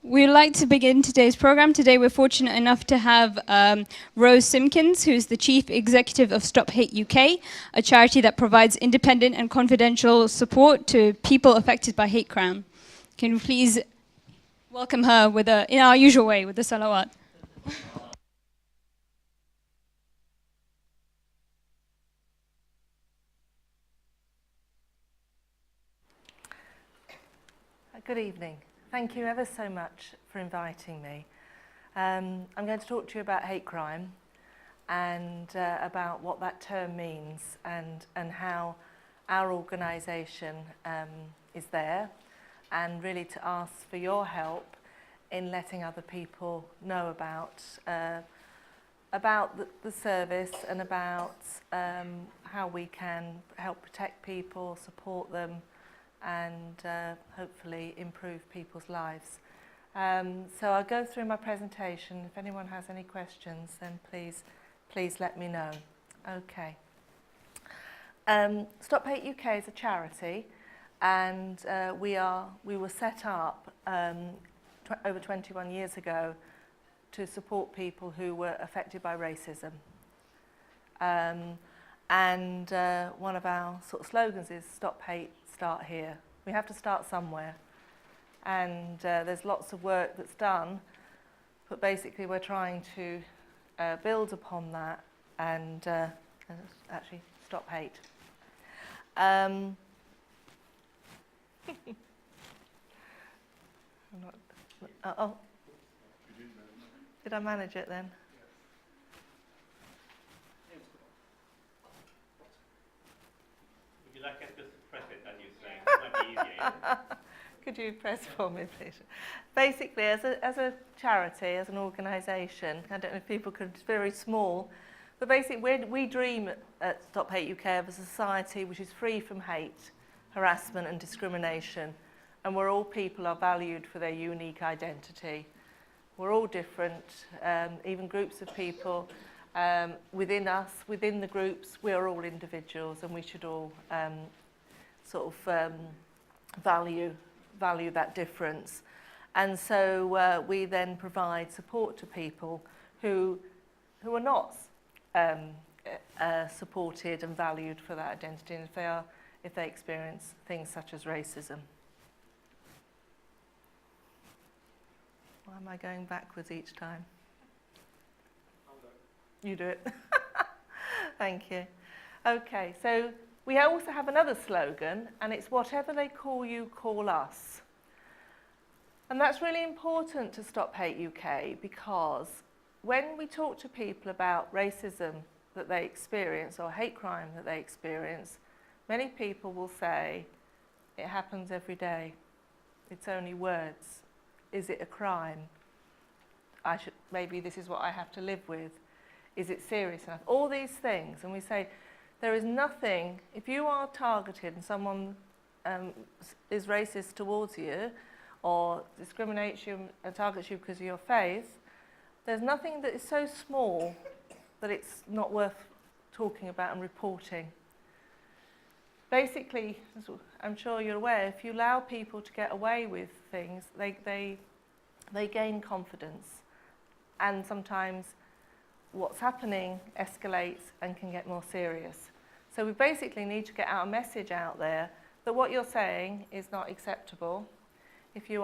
We'd like to begin today's program. Today we're fortunate enough to have Rose Simkins, who's the Chief Executive of Stop Hate UK, a charity that provides independent and confidential support to people affected by hate crime. Can we please welcome her in our usual way, with the salawat. Good evening. Thank you ever so much for inviting me. I'm going to talk to you about hate crime and about what that term means and how our organisation is there, and really to ask for your help in letting other people know about the service and about how we can help protect people, support them, and hopefully improve people's lives. So I'll go through my presentation. If anyone has any questions, then please let me know. Okay. Stop Hate UK is a charity, and we were set up over 21 years ago to support people who were affected by racism. And one of our sort of slogans is Stop Hate, Start Here. We have to start somewhere, and there's lots of work that's done, but basically we're trying to build upon that and actually stop hate. Did I manage it then? Would you like us to press it as you're saying? It might be easier. Could you press for me, please? Basically, as a charity, as an organisation, I don't know if people could, it's very small, but basically we dream at Stop Hate UK of a society which is free from hate, harassment and discrimination, and where all people are valued for their unique identity. We're all different, even groups of people. Within us, within the groups, we are all individuals, and we should all value that difference. And so we then provide support to people who are not supported and valued for that identity, and if they experience things such as racism. Why am I going backwards each time? You do it. Thank you. Okay, so we also have another slogan, and it's whatever they call you, call us. And that's really important to Stop Hate UK, because when we talk to people about racism that they experience or hate crime that they experience, many people will say, it happens every day. It's only words. Is it a crime? Maybe this is what I have to live with. Is it serious enough? All these things. And we say, there is nothing, if you are targeted and someone is racist towards you or discriminates you and targets you because of your faith, there's nothing that is so small that it's not worth talking about and reporting. Basically, as I'm sure you're aware, if you allow people to get away with things, they gain confidence. And sometimes what's happening escalates and can get more serious. So we basically need to get our message out there that what you're saying is not acceptable. If you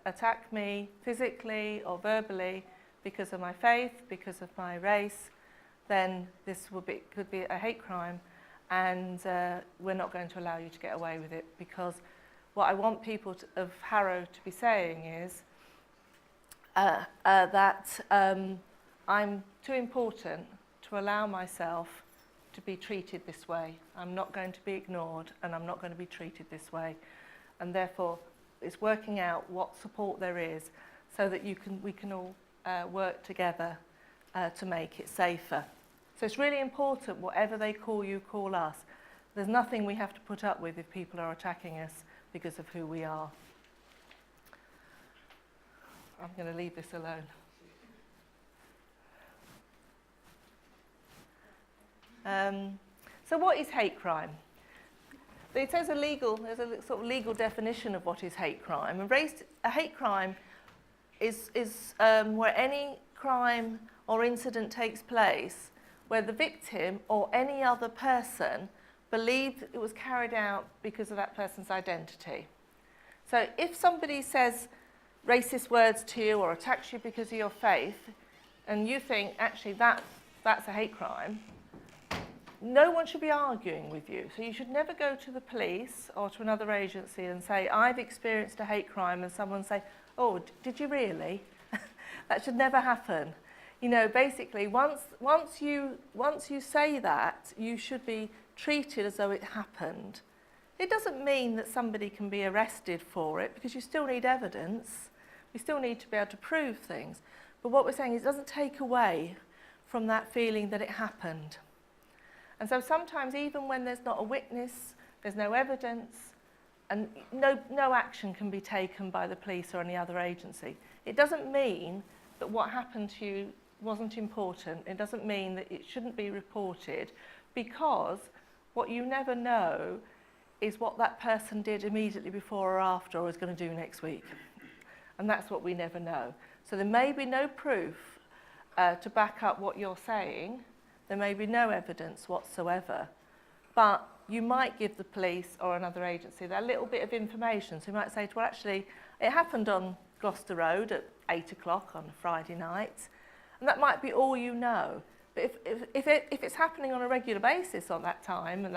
attack me physically or verbally because of my faith, because of my race, then this could be a hate crime, and we're not going to allow you to get away with it, because what I want people of Harrow to be saying is that I'm too important to allow myself to be treated this way. I'm not going to be ignored, and I'm not going to be treated this way. And therefore, it's working out what support there is so that we can all work together to make it safer. So it's really important, whatever they call you, call us. There's nothing we have to put up with if people are attacking us because of who we are. I'm going to leave this alone. So what is hate crime? It says there's a sort of legal definition of what is hate crime. And a hate crime is where any crime or incident takes place where the victim or any other person believed it was carried out because of that person's identity. So if somebody says racist words to you or attacks you because of your faith, and you think, actually, that's a hate crime, no one should be arguing with you. So you should never go to the police or to another agency and say, I've experienced a hate crime, and someone say, oh, did you really? That should never happen. You know, basically, once you say that, you should be treated as though it happened. It doesn't mean that somebody can be arrested for it, because you still need evidence. We still need to be able to prove things. But what we're saying is it doesn't take away from that feeling that it happened. And so sometimes, even when there's not a witness, there's no evidence, and no action can be taken by the police or any other agency, it doesn't mean that what happened to you wasn't important. It doesn't mean that it shouldn't be reported, because what you never know is what that person did immediately before or after, or is going to do next week. And that's what we never know. So there may be no proof to back up what you're saying. There may be no evidence whatsoever. But you might give the police or another agency that little bit of information. So you might say, well, actually, it happened on Gloucester Road at 8 o'clock on a Friday night. And that might be all you know. But if it's happening on a regular basis on that time, and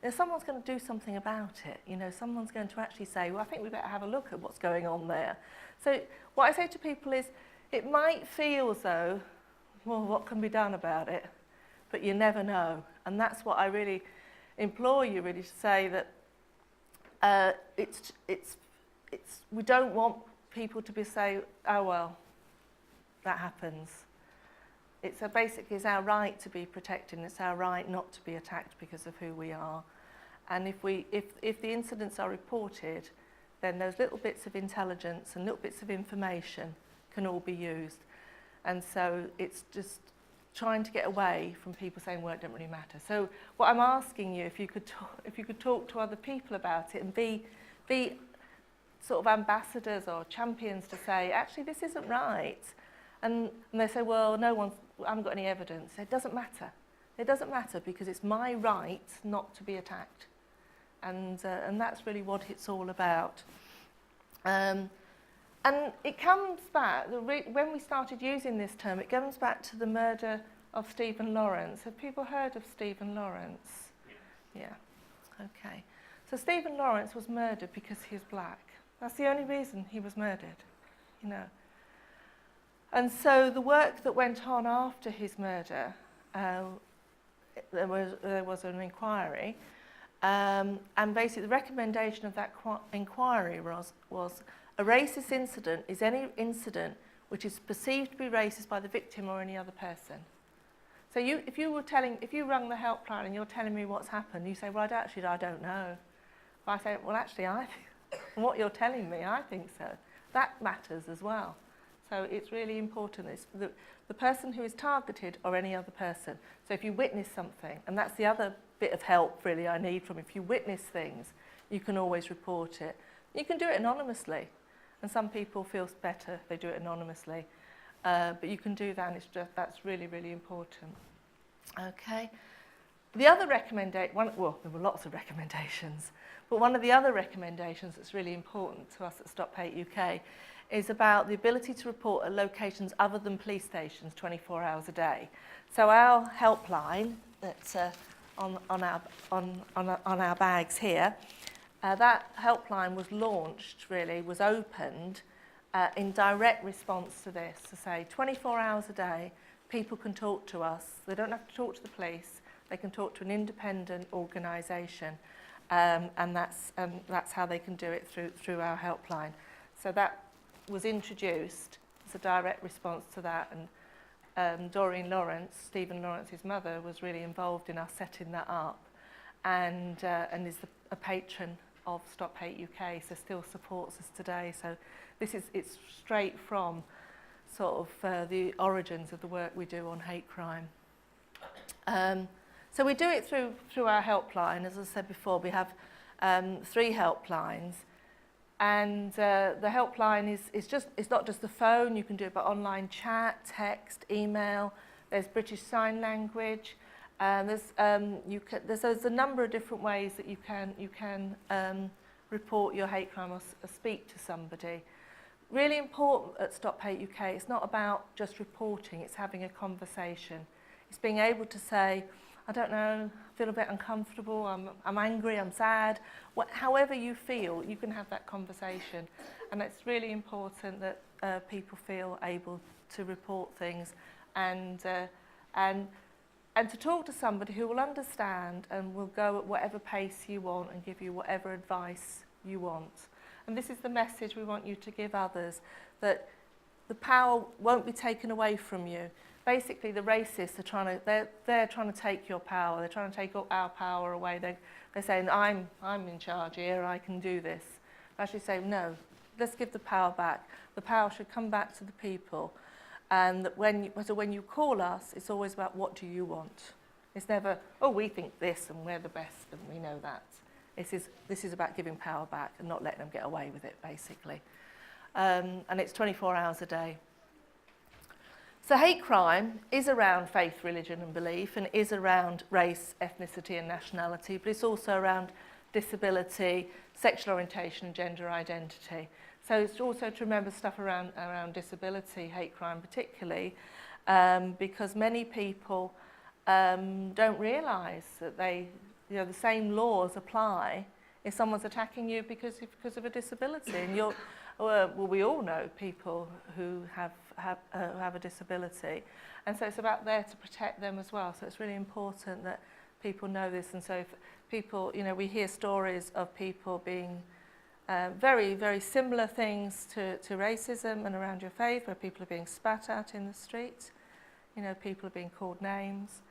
then someone's going to do something about it. You know, someone's going to actually say, well, I think we better have a look at what's going on there. So what I say to people is, it might feel as though, well, what can be done about it? But you never know. And that's what I really implore you really to say, that we don't want people to be say, oh, well, that happens. Basically, it's our right to be protected, and it's our right not to be attacked because of who we are. And if the incidents are reported, then those little bits of intelligence and little bits of information can all be used. And so it's just trying to get away from people saying, well, it doesn't really matter. So what I'm asking you, if you could talk to other people about it and be sort of ambassadors or champions to say, actually, this isn't right. And they say, well, I haven't got any evidence. It doesn't matter. It doesn't matter, because it's my right not to be attacked. And that's really what it's all about. And it comes back, when we started using this term, it comes back to the murder of Stephen Lawrence. Have people heard of Stephen Lawrence? Yeah. Okay. So Stephen Lawrence was murdered because he's black. That's the only reason he was murdered, you know. And so the work that went on after his murder, there was an inquiry, and basically the recommendation of that inquiry was a racist incident is any incident which is perceived to be racist by the victim or any other person. So if you rung the helpline and you're telling me what's happened, you say, well, I don't know. But I say, well, actually, from what you're telling me, I think so. That matters as well. So it's really important. It's the person who is targeted or any other person. So if you witness something, and that's the other bit of help really I need from, if you witness things, you can always report it. You can do it anonymously, and some people feel better if they do it anonymously. But you can do that, and that's really, really important. Okay. The other recommendation, well, there were lots of recommendations, but one of the other recommendations that's really important to us at Stop Hate UK is about the ability to report at locations other than police stations 24 hours a day. So our helpline that's on our bags here, that helpline was launched, was opened in direct response to this, to say 24 hours a day, people can talk to us. They don't have to talk to the police. They can talk to an independent organisation, and that's how they can do it through our helpline. So that was introduced as a direct response to that, and Doreen Lawrence, Stephen Lawrence's mother, was really involved in us setting that up, and is a patron of Stop Hate UK, so still supports us today. So it's straight from sort of the origins of the work we do on hate crime. So we do it through our helpline. As I said before, we have 3 helplines. And the helpline it's not just the phone, you can do it by online chat, text, email, there's British Sign Language, there's a number of different ways that you can report your hate crime or speak to somebody. Really important at Stop Hate UK, it's not about just reporting, it's having a conversation. It's being able to say, I don't know, I feel a bit uncomfortable, I'm angry, I'm sad. However you feel, you can have that conversation. And it's really important that people feel able to report things and to talk to somebody who will understand and will go at whatever pace you want and give you whatever advice you want. And this is the message we want you to give others, that the power won't be taken away from you. Basically, the racists are they're trying to take your power. They're trying to take our power away. They're saying, I'm in charge here, I can do this. I actually say, no, let's give the power back. The power should come back to the people. And that when you call us, it's always about what do you want. It's never, oh, we think this and we're the best and we know that. This is about giving power back and not letting them get away with it, basically. And it's 24 hours a day. So hate crime is around faith, religion and belief, and is around race, ethnicity and nationality, but it's also around disability, sexual orientation and gender identity. So it's also to remember stuff around disability, hate crime particularly, because many people don't realise that the same laws apply if someone's attacking you because of a disability. And we all know people who have a disability, and so it's about there to protect them as well. So it's really important that people know this. And so if people, we hear stories of people being very, very similar things to racism and around your faith, where people are being spat at in the street, people are being called names.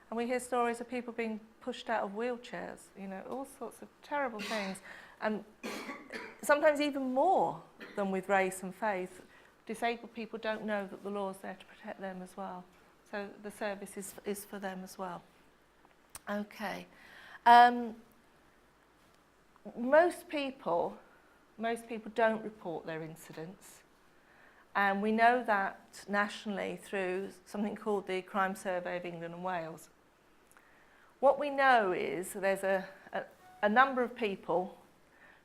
And we hear stories of people being pushed out of wheelchairs, all sorts of terrible things. And sometimes even more than with race and faith, disabled people don't know that the law's there to protect them as well. So the service is for them as well. Okay. Most people don't report their incidents. And we know that nationally through something called the Crime Survey of England and Wales. What we know is there's a number of people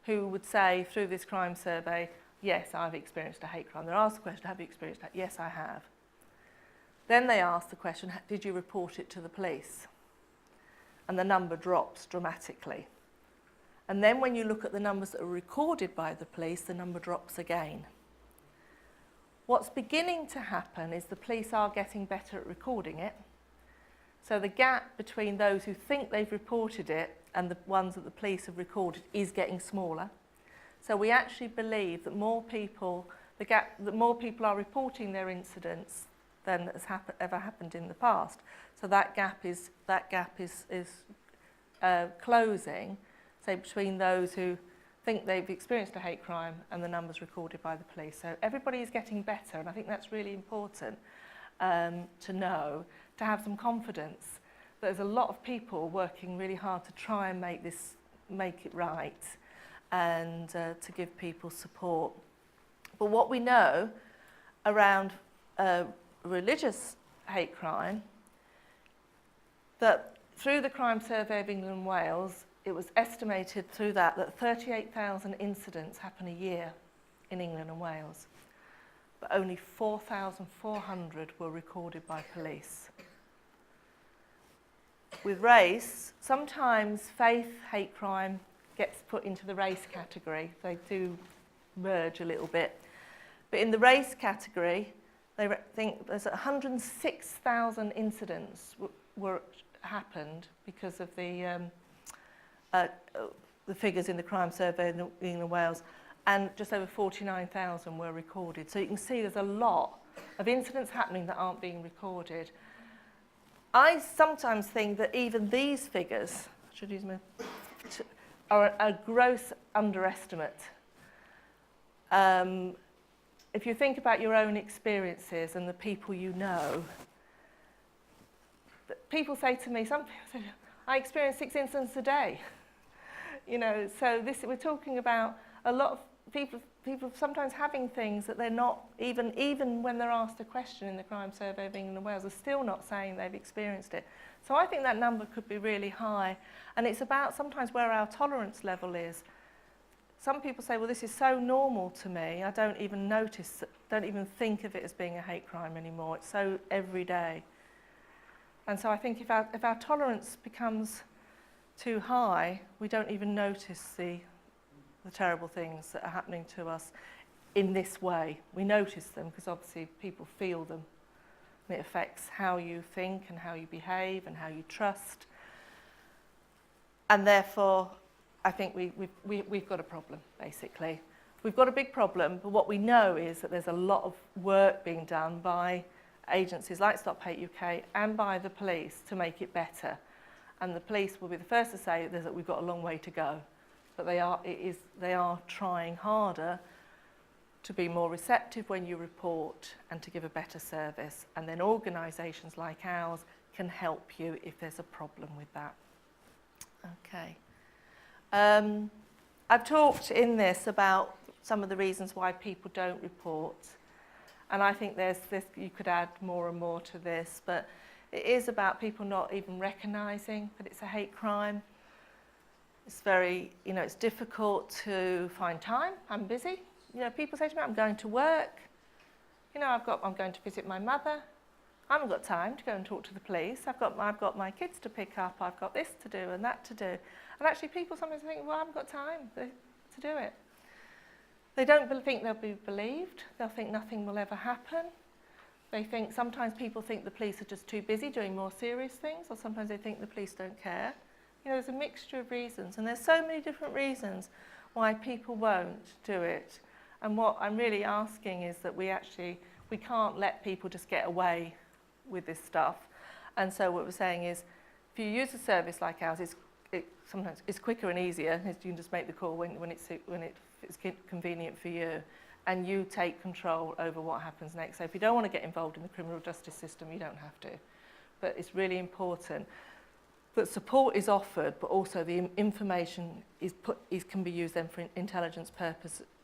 who would say through this crime survey, yes, I've experienced a hate crime. They're asked the question, have you experienced that? Yes, I have. Then they ask the question, did you report it to the police? And the number drops dramatically. And then when you look at the numbers that are recorded by the police, the number drops again. What's beginning to happen is the police are getting better at recording it. So the gap between those who think they've reported it and the ones that the police have recorded is getting smaller. So we actually believe that more people are reporting their incidents than has ever happened in the past. So that gap is closing, say, between those who think they've experienced a hate crime and the numbers recorded by the police. So everybody is getting better, and I think that's really important to know, to have some confidence. There's a lot of people working really hard to try and make it right and to give people support. But what we know around religious hate crime, that through the Crime Survey of England and Wales, it was estimated through that 38,000 incidents happen a year in England and Wales, but only 4,400 were recorded by police. With race, sometimes faith hate crime gets put into the race category. They do merge a little bit. But in the race category, they think there's 106,000 incidents happened because of the figures in the Crime Survey in England and Wales, and just over 49,000 were recorded. So you can see there's a lot of incidents happening that aren't being recorded. I sometimes think that even these figures, are a gross underestimate. If you think about your own experiences and the people you know, people say to me, some people say, I experience 6 incidents a day. You know, so we're talking about a lot of people sometimes having things that they're not, even when they're asked a question in the crime survey of England and Wales, are still not saying they've experienced it. So I think that number could be really high. And it's about sometimes where our tolerance level is. Some people say, well, this is so normal to me, I don't even notice, don't even think of it as being a hate crime anymore. It's so everyday. And so I think if our tolerance becomes too high, we don't even notice the terrible things that are happening to us in this way. We notice them because obviously people feel them. And it affects how you think and how you behave and how you trust. And therefore, I think we've got a problem, basically. We've got a big problem, but what we know is that there's a lot of work being done by agencies like Stop Hate UK and by the police to make it better. And the police will be the first to say that we've got a long way to go. But they are trying harder to be more receptive when you report and to give a better service. And then organisations like ours can help you if there's a problem with that. Okay. I've talked in this about some of the reasons why people don't report. And I think you could add more and more to this, but it is about people not even recognising that it's a hate crime. It's very, it's difficult to find time. I'm busy. People say to me, I'm going to work. I'm going to visit my mother. I haven't got time to go and talk to the police. I've got my kids to pick up. I've got this to do and that to do. And actually people sometimes think, well, I haven't got time to do it. They don't think they'll be believed. They'll think nothing will ever happen. Sometimes people think the police are just too busy doing more serious things, or sometimes they think the police don't care. There's a mixture of reasons, and there's so many different reasons why people won't do it. And what I'm really asking is that we can't let people just get away with this stuff. And so what we're saying is, if you use a service like ours, sometimes it's quicker and easier. You can just make the call when it's convenient for you, and you take control over what happens next. So if you don't want to get involved in the criminal justice system, you don't have to. But it's really important that support is offered, but also the information can be used then for intelligence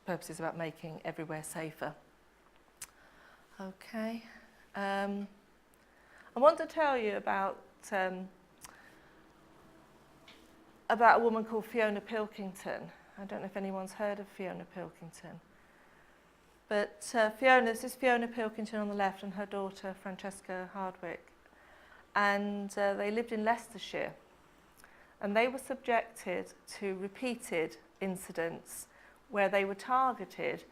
purposes about making everywhere safer. Okay. I want to tell you about a woman called Fiona Pilkington. I don't know if anyone's heard of Fiona Pilkington. But this is Fiona Pilkington on the left and her daughter Francesca Hardwick. And they lived in Leicestershire. And they were subjected to repeated incidents where they were targeted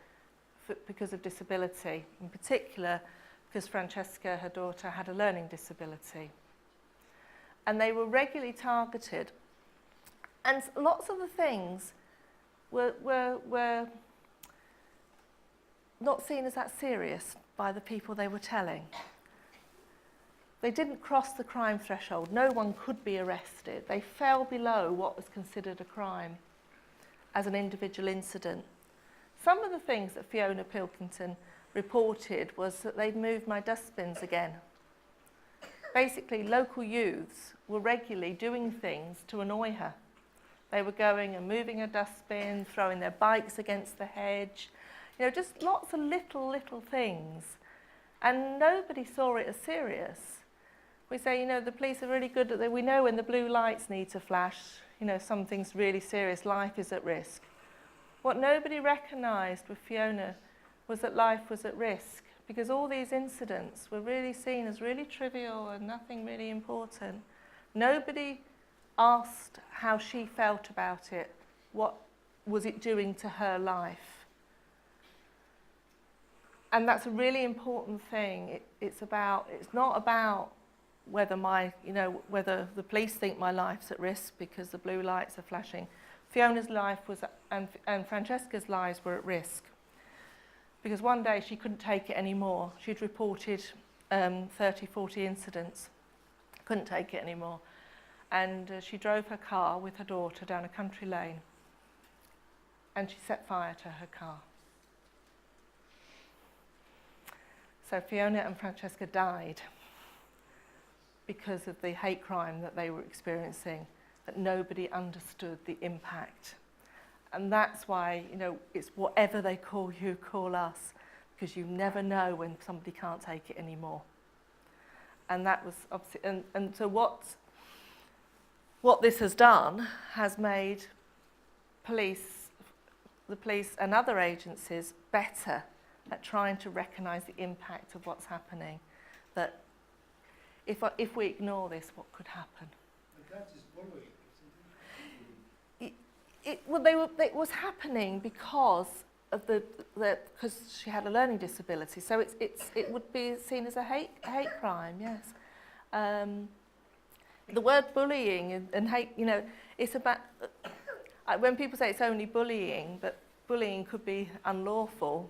because of disability. In particular, because Francesca, her daughter, had a learning disability. And they were regularly targeted. And lots of the things were not seen as that serious by the people they were telling. They didn't cross the crime threshold. No one could be arrested. They fell below what was considered a crime as an individual incident. Some of the things that Fiona Pilkington reported was that they'd moved my dustbins again. Basically, local youths were regularly doing things to annoy her. They were going and moving her dustbin, throwing their bikes against the hedge, just lots of little things. And nobody saw it as serious. We say, the police are really good at that. We know when the blue lights need to flash, something's really serious, life is at risk. What nobody recognised with Fiona was that life was at risk, because all these incidents were really seen as really trivial and nothing really important. Nobody asked how she felt about it. What was it doing to her life? And that's a really important thing. It's not about whether whether the police think my life's at risk because the blue lights are flashing. Fiona's life and Francesca's lives were at risk. Because one day she couldn't take it anymore. She'd reported 30, 40 incidents. Couldn't take it anymore. And she drove her car with her daughter down a country lane. And she set fire to her car. So Fiona and Francesca died because of the hate crime that they were experiencing that nobody understood the impact. And that's why, you know, it's whatever they call you, call us, because you never know when somebody can't take it anymore. And that was obviously, and so what this has done has made the police and other agencies better at trying to recognise the impact of what's happening. That if we ignore this, what could happen? But that is bullying, It was happening because of because she had a learning disability. So it would be seen as a hate crime. Yes. The word bullying and hate, you know, it's about when people say it's only bullying, but bullying could be unlawful,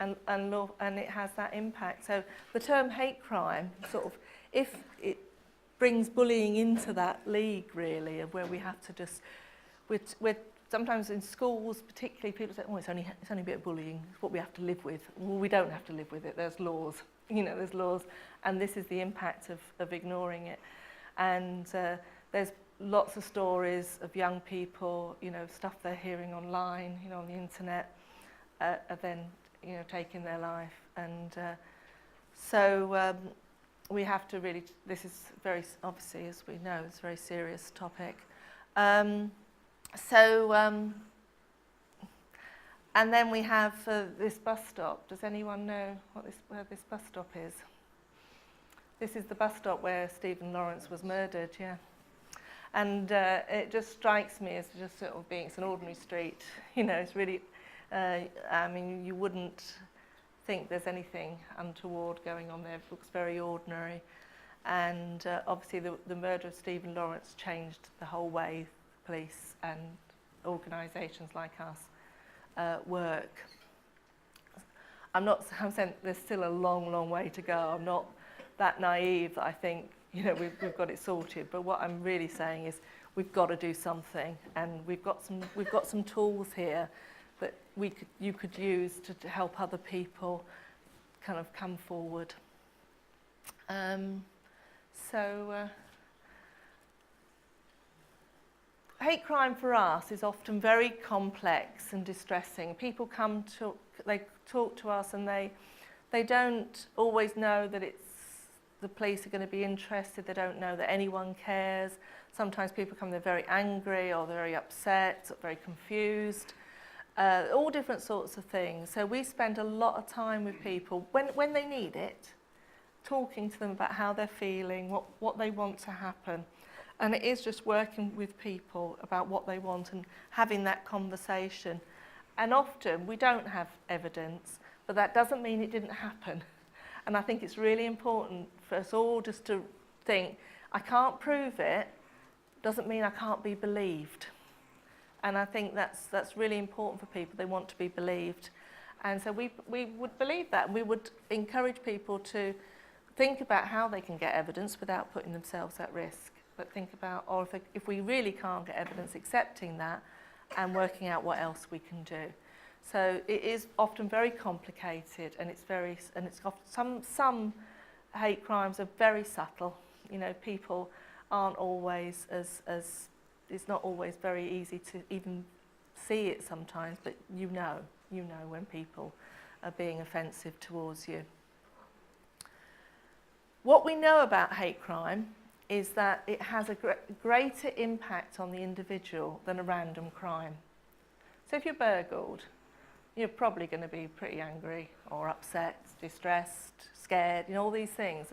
and it has that impact. So the term hate crime, sort of, if it brings bullying into that league really, of where we have to just, with sometimes in schools particularly, people say, oh, it's only a bit of bullying, it's what we have to live with. Well, we don't have to live with it, there's laws, you know, there's laws, and this is the impact of ignoring it. And there's lots of stories of young people, you know, stuff they're hearing online, you know, on the internet, are then, you know, taking their life. And so we have to really, this is very, obviously, as we know, it's a very serious topic. And then we have this bus stop. Does anyone know where this bus stop is? This is the bus stop where Stephen Lawrence was murdered, yeah. And it just strikes me as just sort of being, it's an ordinary street, you know, it's really, I mean, you wouldn't think there's anything untoward going on there. It looks very ordinary. And obviously the murder of Stephen Lawrence changed the whole way police and organisations like us work. I'm saying there's still a long, long way to go. I'm not that naive that I think, you know, we've got it sorted. But what I'm really saying is we've got to do something, and we've got some tools here that you could use to help other people kind of come forward. Hate crime for us is often very complex and distressing. People they talk to us, and they don't always know that the police are going to be interested. They don't know that anyone cares. Sometimes people come, they're very angry or they're very upset, very confused, all different sorts of things. So we spend a lot of time with people when they need it, talking to them about how they're feeling, what they want to happen. And it is just working with people about what they want and having that conversation. And often we don't have evidence, but that doesn't mean it didn't happen. And I think it's really important for us all just to think, I can't prove it, doesn't mean I can't be believed. And I think that's really important for people. They want to be believed. And so we would believe that, and we would encourage people to think about how they can get evidence without putting themselves at risk. But think about, or if we really can't get evidence, accepting that and working out what else we can do. So it is often very complicated, and some hate crimes are very subtle. You know, people aren't always it's not always very easy to even see it sometimes, but you know when people are being offensive towards you. What we know about hate crime is that it has a greater impact on the individual than a random crime. So if you're burgled, you're probably going to be pretty angry or upset, distressed, scared, you know, all these things.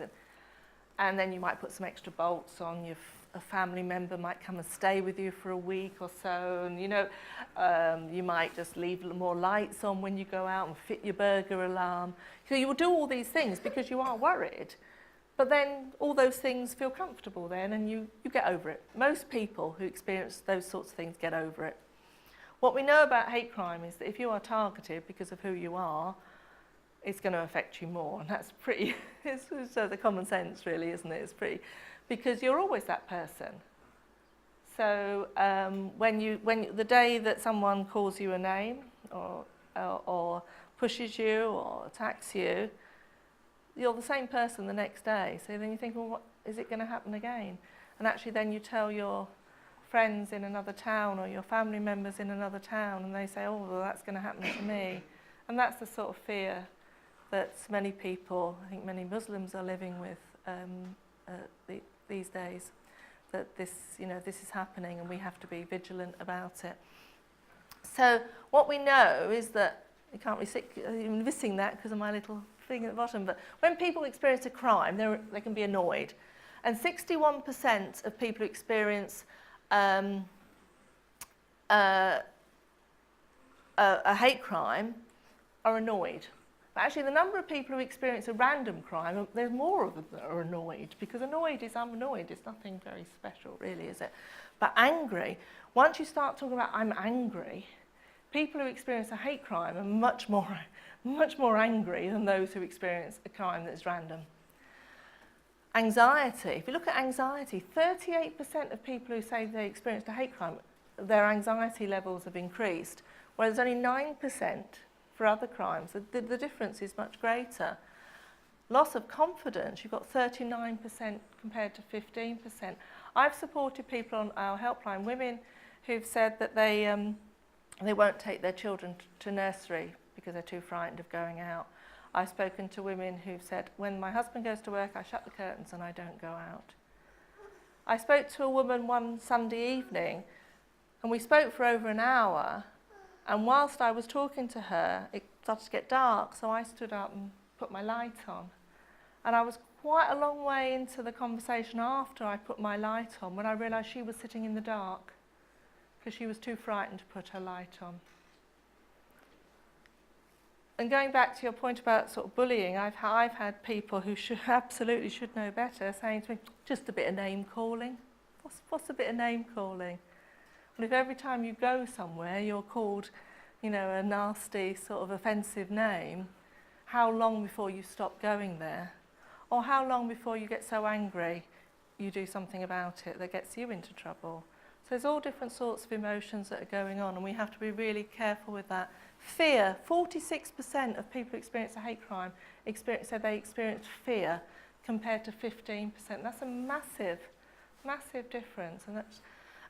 And then you might put some extra bolts on. A family member might come and stay with you for a week or so, and you know, you might just leave more lights on when you go out and fit your burglar alarm. So you will do all these things because you are worried. But then all those things feel comfortable then, and you get over it. Most people who experience those sorts of things get over it. What we know about hate crime is that if you are targeted because of who you are, it's going to affect you more. And that's pretty, it's the common sense really, isn't it? It's pretty, because you're always that person. So when the day that someone calls you a name or pushes you or attacks you, you're the same person the next day. So then you think, well, what, is it going to happen again? And actually then you tell your friends in another town or your family members in another town, and they say, oh, well, that's going to happen to me. And that's the sort of fear that many people, I think many Muslims are living with these days, that this, this is happening and we have to be vigilant about it. So what we know is that, you can't really see, I'm missing that because of my little thing at the bottom, but when people experience a crime, they can be annoyed. And 61% of people who experience a hate crime are annoyed. But actually the number of people who experience a random crime, there's more of them that are annoyed, because annoyed is I'm annoyed, it's nothing very special really, is it? But angry, once you start talking about I'm angry, people who experience a hate crime are much more angry than those who experience a crime that's random. Anxiety, if you look at anxiety, 38% of people who say they experienced a hate crime, their anxiety levels have increased, whereas only 9% for other crimes. The difference is much greater. Loss of confidence, you've got 39% compared to 15%. I've supported people on our helpline, women who've said that they won't take their children to nursery because they're too frightened of going out. I've spoken to women who've said, when my husband goes to work, I shut the curtains and I don't go out. I spoke to a woman one Sunday evening, and we spoke for over an hour, and whilst I was talking to her, it started to get dark, so I stood up and put my light on. And I was quite a long way into the conversation after I put my light on when I realised she was sitting in the dark because she was too frightened to put her light on. And going back to your point about sort of bullying, I've had people who absolutely should know better saying to me, just a bit of name calling. What's a bit of name calling? And if every time you go somewhere you're called, a nasty sort of offensive name, how long before you stop going there? Or how long before you get so angry you do something about it that gets you into trouble? So there's all different sorts of emotions that are going on, and we have to be really careful with that. Fear, 46% of people who experience a hate crime said they experienced fear compared to 15%. That's a massive, massive difference.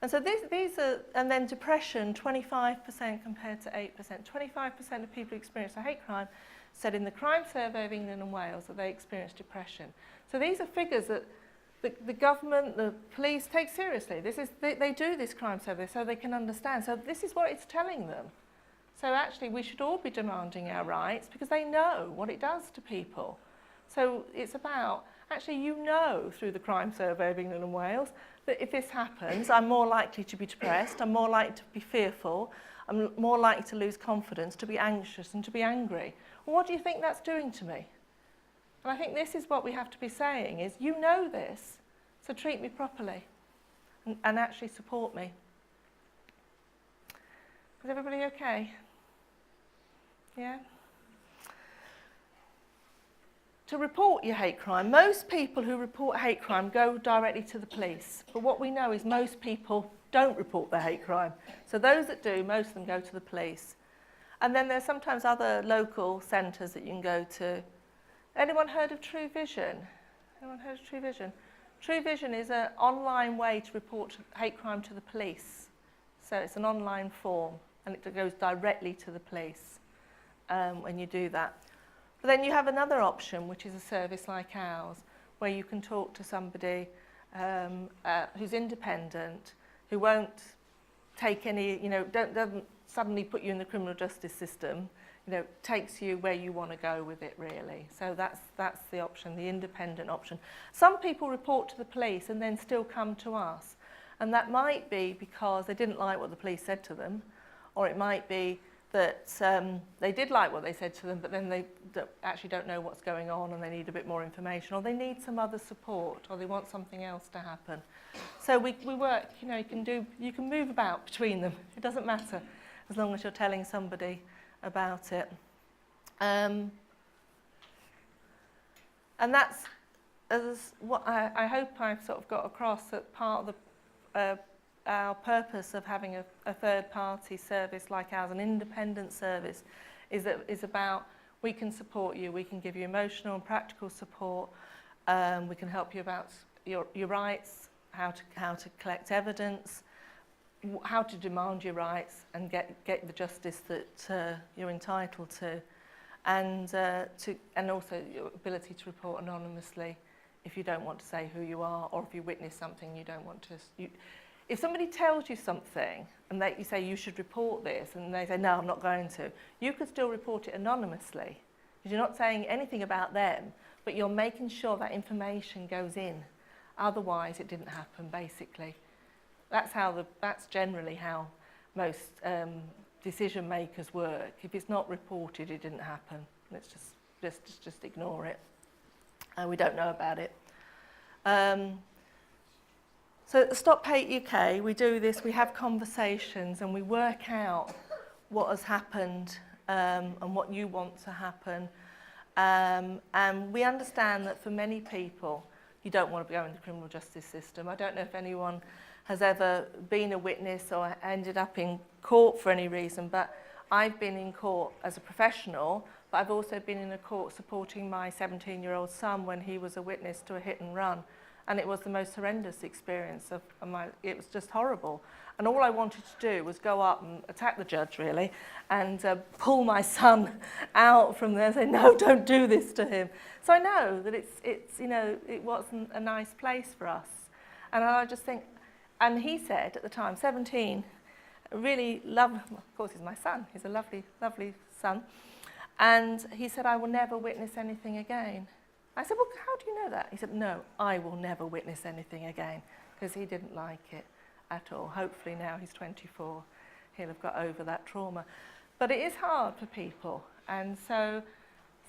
And so these are, and then depression, 25% compared to 8%. 25% of people who experience a hate crime said in the crime survey of England and Wales that they experienced depression. So these are figures that the government, the police take seriously. They do this crime survey so they can understand. So this is what it's telling them. So actually we should all be demanding our rights because they know what it does to people. So it's about, actually through the crime survey of England and Wales, that if this happens, I'm more likely to be depressed, I'm more likely to be fearful, I'm more likely to lose confidence, to be anxious and to be angry. Well, what do you think that's doing to me? And I think this is what we have to be saying is, you know this, so treat me properly and actually support me. Is everybody okay? Yeah? To report your hate crime, most people who report hate crime go directly to the police. But what we know is most people don't report their hate crime. So those that do, most of them go to the police. And then there's sometimes other local centres that you can go to. Anyone heard of True Vision? Anyone heard of True Vision? True Vision is an online way to report hate crime to the police. So it's an online form, and it goes directly to the police when you do that. But then you have another option, which is a service like ours, where you can talk to somebody who's independent, who won't take any, doesn't suddenly put you in the criminal justice system, takes you where you want to go with it, really. So that's the option, the independent option. Some people report to the police and then still come to us. And that might be because they didn't like what the police said to them, or it might be that they did like what they said to them, but then they actually don't know what's going on and they need a bit more information, or they need some other support, or they want something else to happen. So we work, you can move about between them. It doesn't matter as long as you're telling somebody about it. And that's what I hope I've sort of got across, that part of our purpose of having a third-party service like ours, an independent service, is about, we can support you, we can give you emotional and practical support, we can help you about your rights, how to collect evidence, how to demand your rights and get the justice that you're entitled to, and also your ability to report anonymously if you don't want to say who you are, or if you witness something you don't want to. If somebody tells you something and you say you should report this, and they say no, I'm not going to, you could still report it anonymously, because you're not saying anything about them, but you're making sure that information goes in. Otherwise, it didn't happen. Basically, that's generally how most decision makers work. If it's not reported, it didn't happen. Let's just ignore it. We don't know about it. So at Stop Hate UK, we do this, we have conversations and we work out what has happened and what you want to happen. And we understand that for many people, you don't want to go in the criminal justice system. I don't know if anyone has ever been a witness or ended up in court for any reason, but I've been in court as a professional, but I've also been in a court supporting my 17-year-old son when he was a witness to a hit and run. And it was the most horrendous experience it was just horrible. And all I wanted to do was go up and attack the judge, really, and pull my son out from there and say, no, don't do this to him. So I know that it wasn't a nice place for us. And I just think, and he said at the time, 17, really of course he's my son, he's a lovely, lovely son. And he said, I will never witness anything again. I said, well, how do you know that? He said, no, I will never witness anything again, because he didn't like it at all. Hopefully now he's 24, he'll have got over that trauma. But it is hard for people. And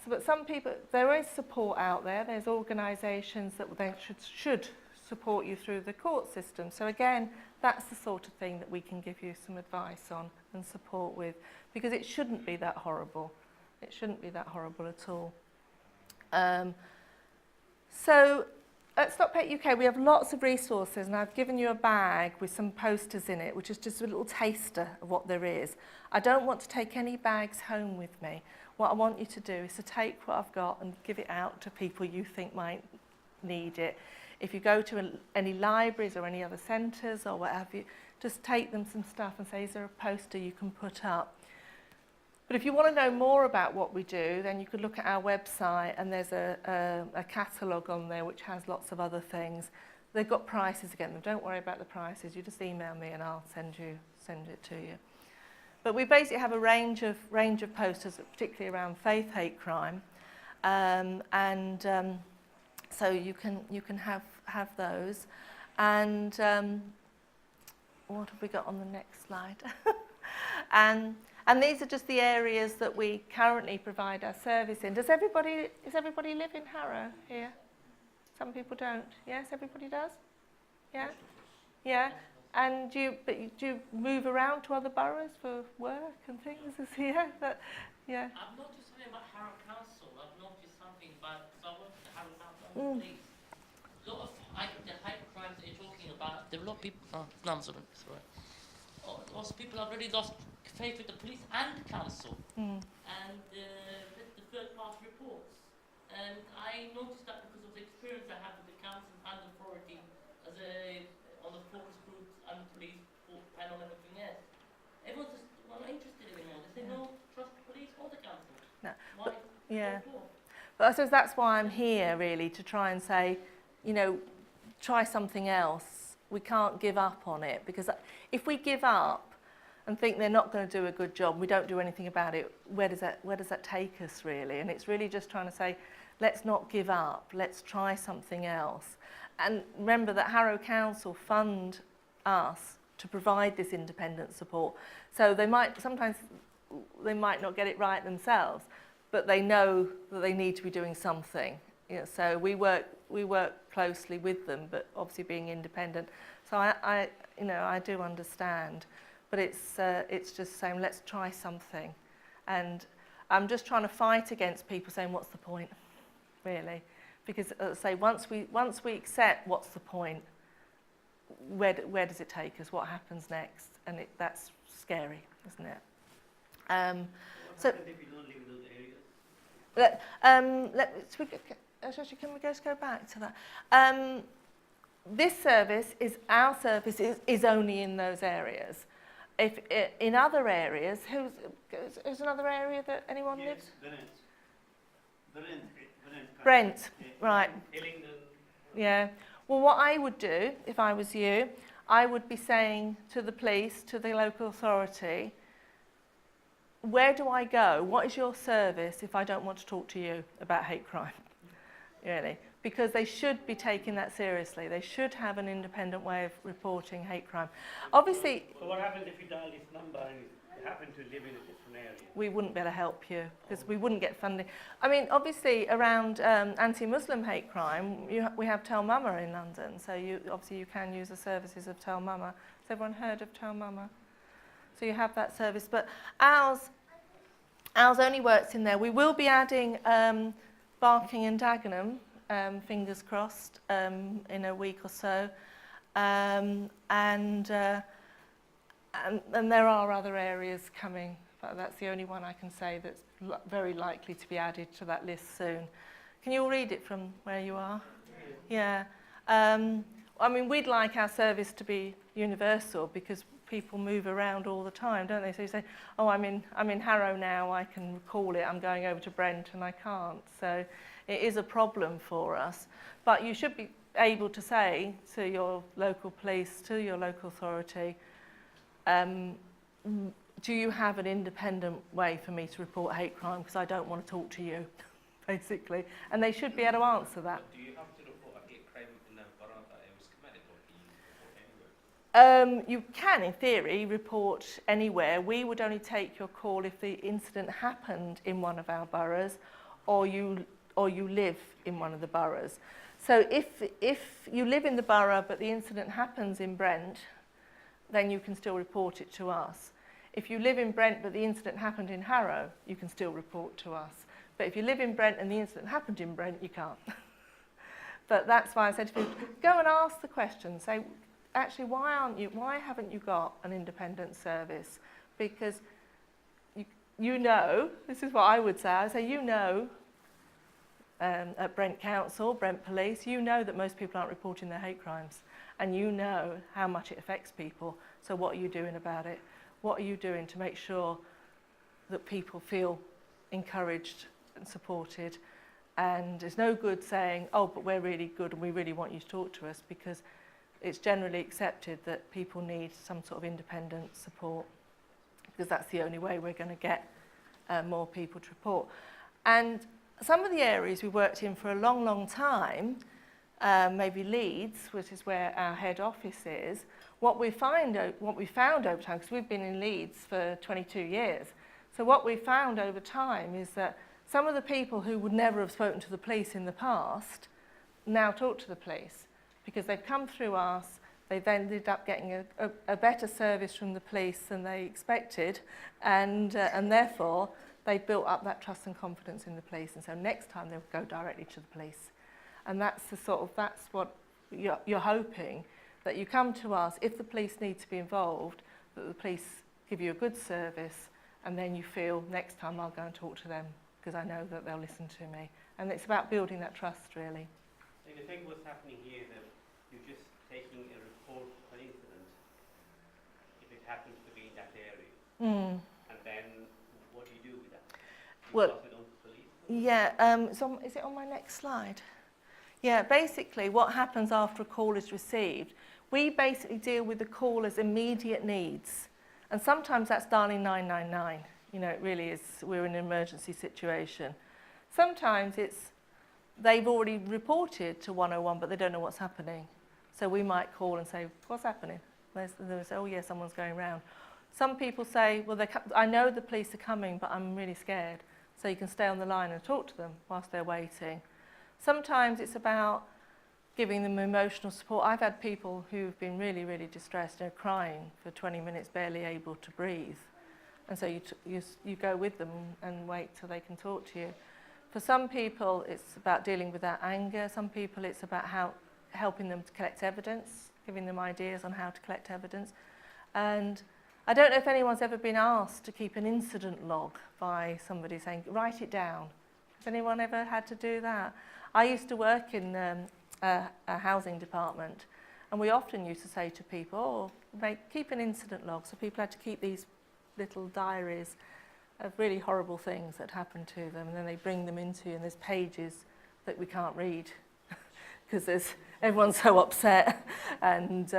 but some people, there is support out there. There's organisations that they should support you through the court system. So again, that's the sort of thing that we can give you some advice on and support with, because it shouldn't be that horrible. It shouldn't be that horrible at all. So at Stop Hate UK, we have lots of resources, and I've given you a bag with some posters in it, which is just a little taster of what there is. I don't want to take any bags home with me. What I want you to do is to take what I've got and give it out to people you think might need it. If you go to any libraries or any other centres or what have you, just take them some stuff and say, is there a poster you can put up? But if you want to know more about what we do, then you could look at our website, and there's a catalogue on there which has lots of other things. They've got prices again. Don't worry about the prices. You just email me and I'll send it to you. But we basically have a range of posters, particularly around faith hate crime, so you can have those. And what have we got on the next slide? And these are just the areas that we currently provide our service in. Does everybody live in Harrow here? Some people don't. Yes, everybody does? Yeah? Yeah? And do you move around to other boroughs for work and things? Yeah? Yeah. I've noticed something about Harrow Council. I've noticed something about, because I work at the Harrow Council police. A lot of the hate crimes that you're talking about, there are a lot of people, no, I'm sorry. Lots of people have already lost faith with the police and the council, and the third-party reports. And I noticed that because of the experience I had with the council and authority as on the focus groups and the police panel and everything else. Everyone's just not interested anymore. They say no, trust the police or the council. No. Why? Yeah. But I suppose that's why I'm here, really, to try and say, try something else. We can't give up on it, because if we give up and think they're not going to do a good job, we don't do anything about it, where does that take us, really? And it's really just trying to say, let's not give up, let's try something else. And remember that Harrow Council fund us to provide this independent support. So sometimes they might not get it right themselves, but they know that they need to be doing something. So we work closely with them, but obviously being independent. So I do understand. But it's just saying, let's try something. And I'm just trying to fight against people saying, what's the point, really? Because, as I say, once we accept what's the point, where does it take us? What happens next? And that's scary, isn't it? What happens if you don't live in those areas? Can we just go back to that? this service our service is only in those areas. If in other areas, who's another area that anyone lives? Brent, right. Yeah. Well, what I would do if I was you, I would be saying to the police, to the local authority, where do I go? What is your service if I don't want to talk to you about hate crime? Really? Because they should be taking that seriously. They should have an independent way of reporting hate crime. Obviously... So what happens if you dial this number and you happen to live in a different area? We wouldn't be able to help you because we wouldn't get funding. I mean, obviously, around anti-Muslim hate crime, we have Tell Mama in London. So obviously you can use the services of Tell Mama. Has everyone heard of Tell Mama? So you have that service. But ours only works in there. We will be adding Barking and Dagenham, fingers crossed, in a week or so. And there are other areas coming, but that's the only one I can say that's very likely to be added to that list soon. Can you all read it from where you are? Yeah. I mean, we'd like our service to be universal because people move around all the time, don't they? So you say, oh, I'm in Harrow now, I can call it, I'm going over to Brent and I can't. So it is a problem for us. But you should be able to say to your local police, to your local authority, do you have an independent way for me to report hate crime? Because I don't want to talk to you, basically. And they should be able to answer that. But do you have to report a hate crime in the borough that it was committed, or can you report anywhere? You can, in theory, report anywhere. We would only take your call if the incident happened in one of our boroughs or you live in one of the boroughs. So if you live in the borough but the incident happens in Brent, then you can still report it to us. If you live in Brent but the incident happened in Harrow, you can still report to us. But if you live in Brent and the incident happened in Brent, you can't. But that's why I said to people, go and ask the question. Say, actually, why haven't you got an independent service? Because you know, this is what I would say, I would say, you know, at Brent Council, Brent Police, you know that most people aren't reporting their hate crimes. And you know how much it affects people. So what are you doing about it? What are you doing to make sure that people feel encouraged and supported? And it's no good saying, oh, but we're really good and we really want you to talk to us, because it's generally accepted that people need some sort of independent support, because that's the only way we're going to get more people to report. And some of the areas we worked in for a long, long time, maybe Leeds, which is where our head office is, what we found over time, because we've been in Leeds for 22 years, so what we found over time is that some of the people who would never have spoken to the police in the past now talk to the police, because they've come through us, they've ended up getting a better service from the police than they expected, and therefore they built up that trust and confidence in the police, and so next time they'll go directly to the police. And that's what you're hoping, that you come to us if the police need to be involved, that the police give you a good service, and then you feel next time I'll go and talk to them because I know that they'll listen to me. And it's about building that trust, really. And I think what's happening here is that you're just taking a report of an incident, if it happens to be in that area, and then what do you do with that? Well, Pass it on to police? yeah. Is it on my next slide? Yeah, basically what happens after a call is received, we basically deal with the caller's immediate needs. And sometimes that's dialing 999. You know, it really is, we're in an emergency situation. Sometimes they've already reported to 101, but they don't know what's happening. So we might call and say, what's happening? They say, oh yeah, someone's going around. Some people say, well, I know the police are coming, but I'm really scared. So you can stay on the line and talk to them whilst they're waiting. Sometimes it's about giving them emotional support. I've had people who've been really, really distressed, crying for 20 minutes, barely able to breathe. And so you go with them and wait till they can talk to you. For some people, it's about dealing with that anger. Some people, it's about helping them to collect evidence, giving them ideas on how to collect evidence. And I don't know if anyone's ever been asked to keep an incident log by somebody saying, write it down. Has anyone ever had to do that? I used to work in a housing department, and we often used to say to people, oh, keep an incident log. So people had to keep these little diaries of really horrible things that happened to them, and then they bring them into you, and there's pages that we can't read because everyone's so upset, and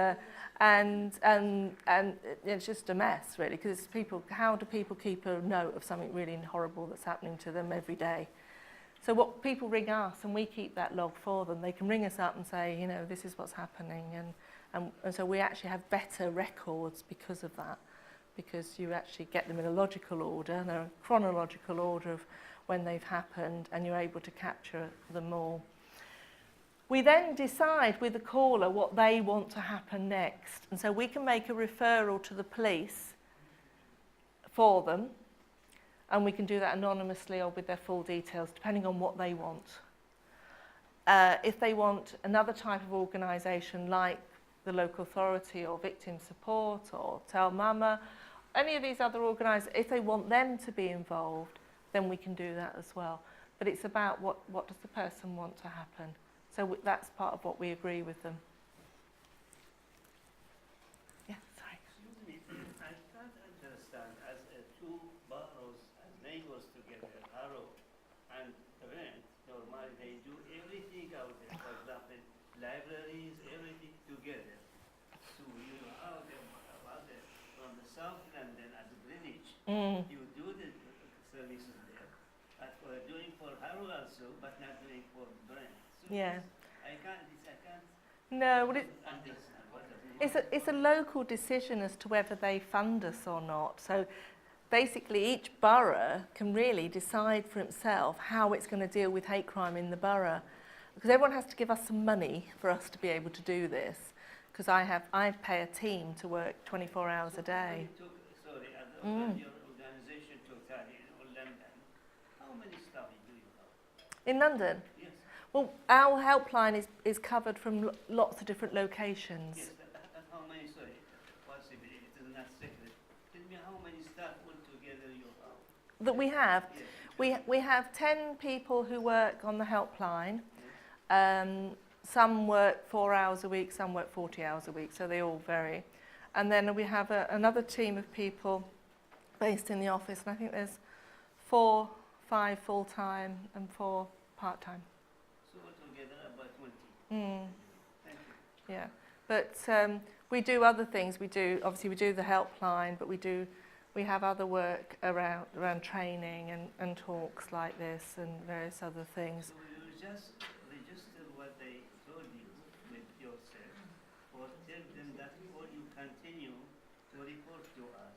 it's just a mess really, because people, how do people keep a note of something really horrible that's happening to them every day? So what people ring us, and we keep that log for them. They can ring us up and say, you know, this is what's happening, and so we actually have better records because of that, because you actually get them in a logical order, and a chronological order of when they've happened, and you're able to capture them all. We then decide with the caller what they want to happen next, and so we can make a referral to the police for them, and we can do that anonymously or with their full details, depending on what they want. If they want another type of organisation like the local authority or victim support or Tell Mama, any of these other organisations, if they want them to be involved, then we can do that as well. But it's about what does the person want to happen. So that's part of what we agree with them. Yeah, sorry. Excuse me, I can't understand as two boroughs as neighbors together, Harrow and Brent, normally they do everything out there. For example, libraries, everything together. So you know how from the South London at Greenwich, you do the services there. But we're doing for Harrow also, but not doing for Brent. So Yeah. I can't No, well, understand what does it it's a local decision as to whether they fund us or not. So basically each borough can really decide for itself how it's going to deal with hate crime in the borough. Because everyone has to give us some money for us to be able to do this. Because I pay a team to work 24 hours a day. Your organization took that in London. How many staff do you have? In London? Yes. Well, our helpline is covered from lots of different locations. Yes, and how many, sorry, possibly it is not secret. Tell me how many staff altogether you have? That we have? Yes. We have 10 people who work on the helpline. Some work 4 hours a week, some work 40 hours a week, so they all vary. And then we have another team of people based in the office, and I think there's 4, 5 full-time and 4 part-time. So altogether about 20. Thank you. Yeah, but we do other things. Obviously we do the helpline, but we have other work around training and talks like this and various other things. So you just register what they told you with yourself, or tell them that or you continue to report to us.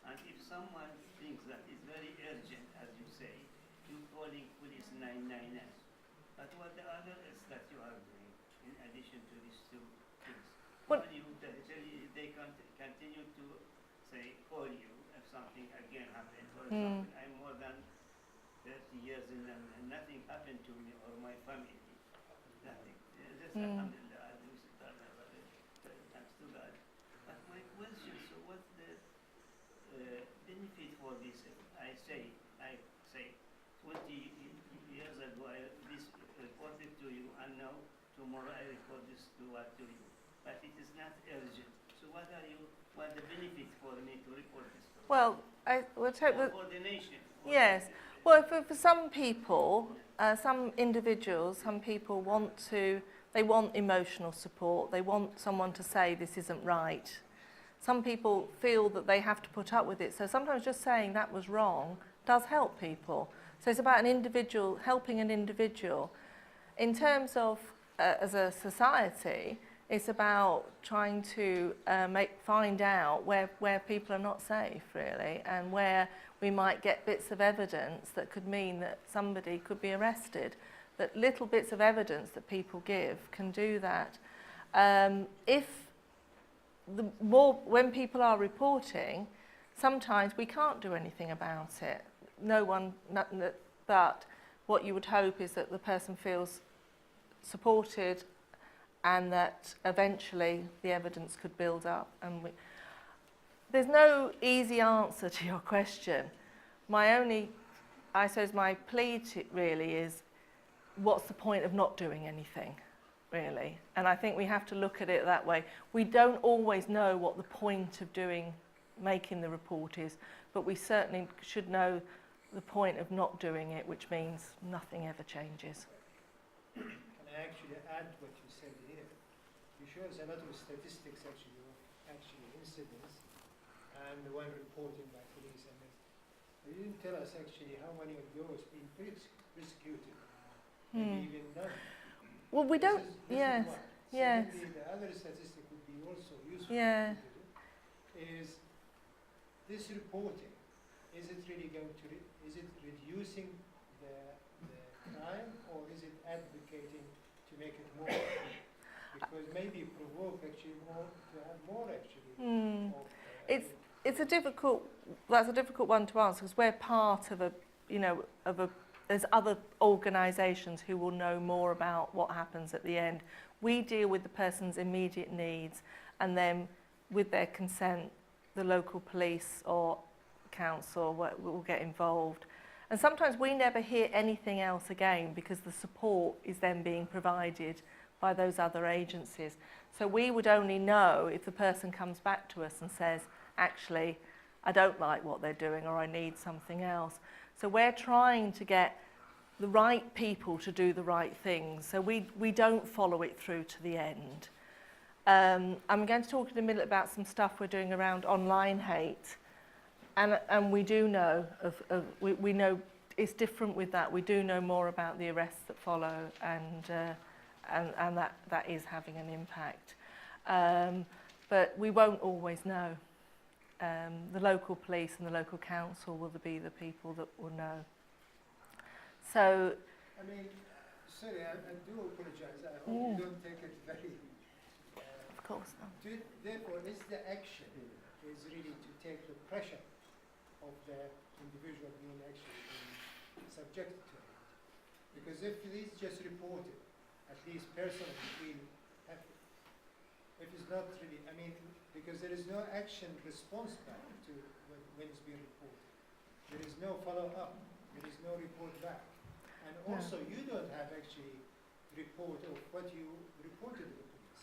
And if someone thinks that it's very urgent, as you say, you calling police 999. But what the other is that you are doing in addition to these two things? Well, they continue to say call you if something again happens. For example, I'm more than 30 years in London, and nothing happened to me or my family. Nothing. Just alhamdulillah, thanks to God. But my question, so what's the benefit for this? I say 20 years ago this reported to you, and now tomorrow I report this to you. But it is not urgent. So what the benefit for me to report this? Well, I would hope that... Coordination. Yes. Well, for some people, some individuals, some people want emotional support. They want someone to say this isn't right. Some people feel that they have to put up with it. So sometimes just saying that was wrong does help people. So it's about an individual, helping an individual. In terms of, as a society, it's about trying to find out where people are not safe, really, and where we might get bits of evidence that could mean that somebody could be arrested. That little bits of evidence that people give can do that. When people are reporting, sometimes we can't do anything about it. But what you would hope is that the person feels supported and that eventually the evidence could build up. And there's no easy answer to your question. My plea really is, what's the point of not doing anything? really. And I think we have to look at it that way. We don't always know what the point of making the report is, but we certainly should know the point of not doing it, which means nothing ever changes. Can I actually add what you said here? You show us a lot of statistics actually of incidents and the one reported by police and this. You didn't tell us actually how many of those being prosecuted, maybe even none. Well, we don't. This Yes. is one. Yes. Secondly, the other statistic would be also useful. Yeah. Is this reporting? Is it really going to? Is it reducing the crime, or is it advocating to make it more? Because maybe provoke actually more to have more actually. It's a difficult. That's a difficult one to answer because we're part of there's other organisations who will know more about what happens at the end. We deal with the person's immediate needs, and then with their consent, the local police or council will get involved. And sometimes we never hear anything else again because the support is then being provided by those other agencies. So we would only know if the person comes back to us and says, actually, I don't like what they're doing or I need something else. So we're trying to get the right people to do the right things. So we don't follow it through to the end. I'm going to talk in a minute about some stuff we're doing around online hate. And we do know, we know it's different with that. We do know more about the arrests that follow and that is having an impact. But we won't always know. The local police and the local council will be the people that will know. So, I mean, sorry, I do apologize. I hope you don't take it very. Of course not. Therefore, is the action is really to take the pressure of the individual being actually subjected to it? Because if it is just reported, at least personally feel happy. If it's not really, I mean, because there is no action response back to when it's being reported. There is no follow-up. There is no report back. And also, you don't have actually report of what you reported to the police.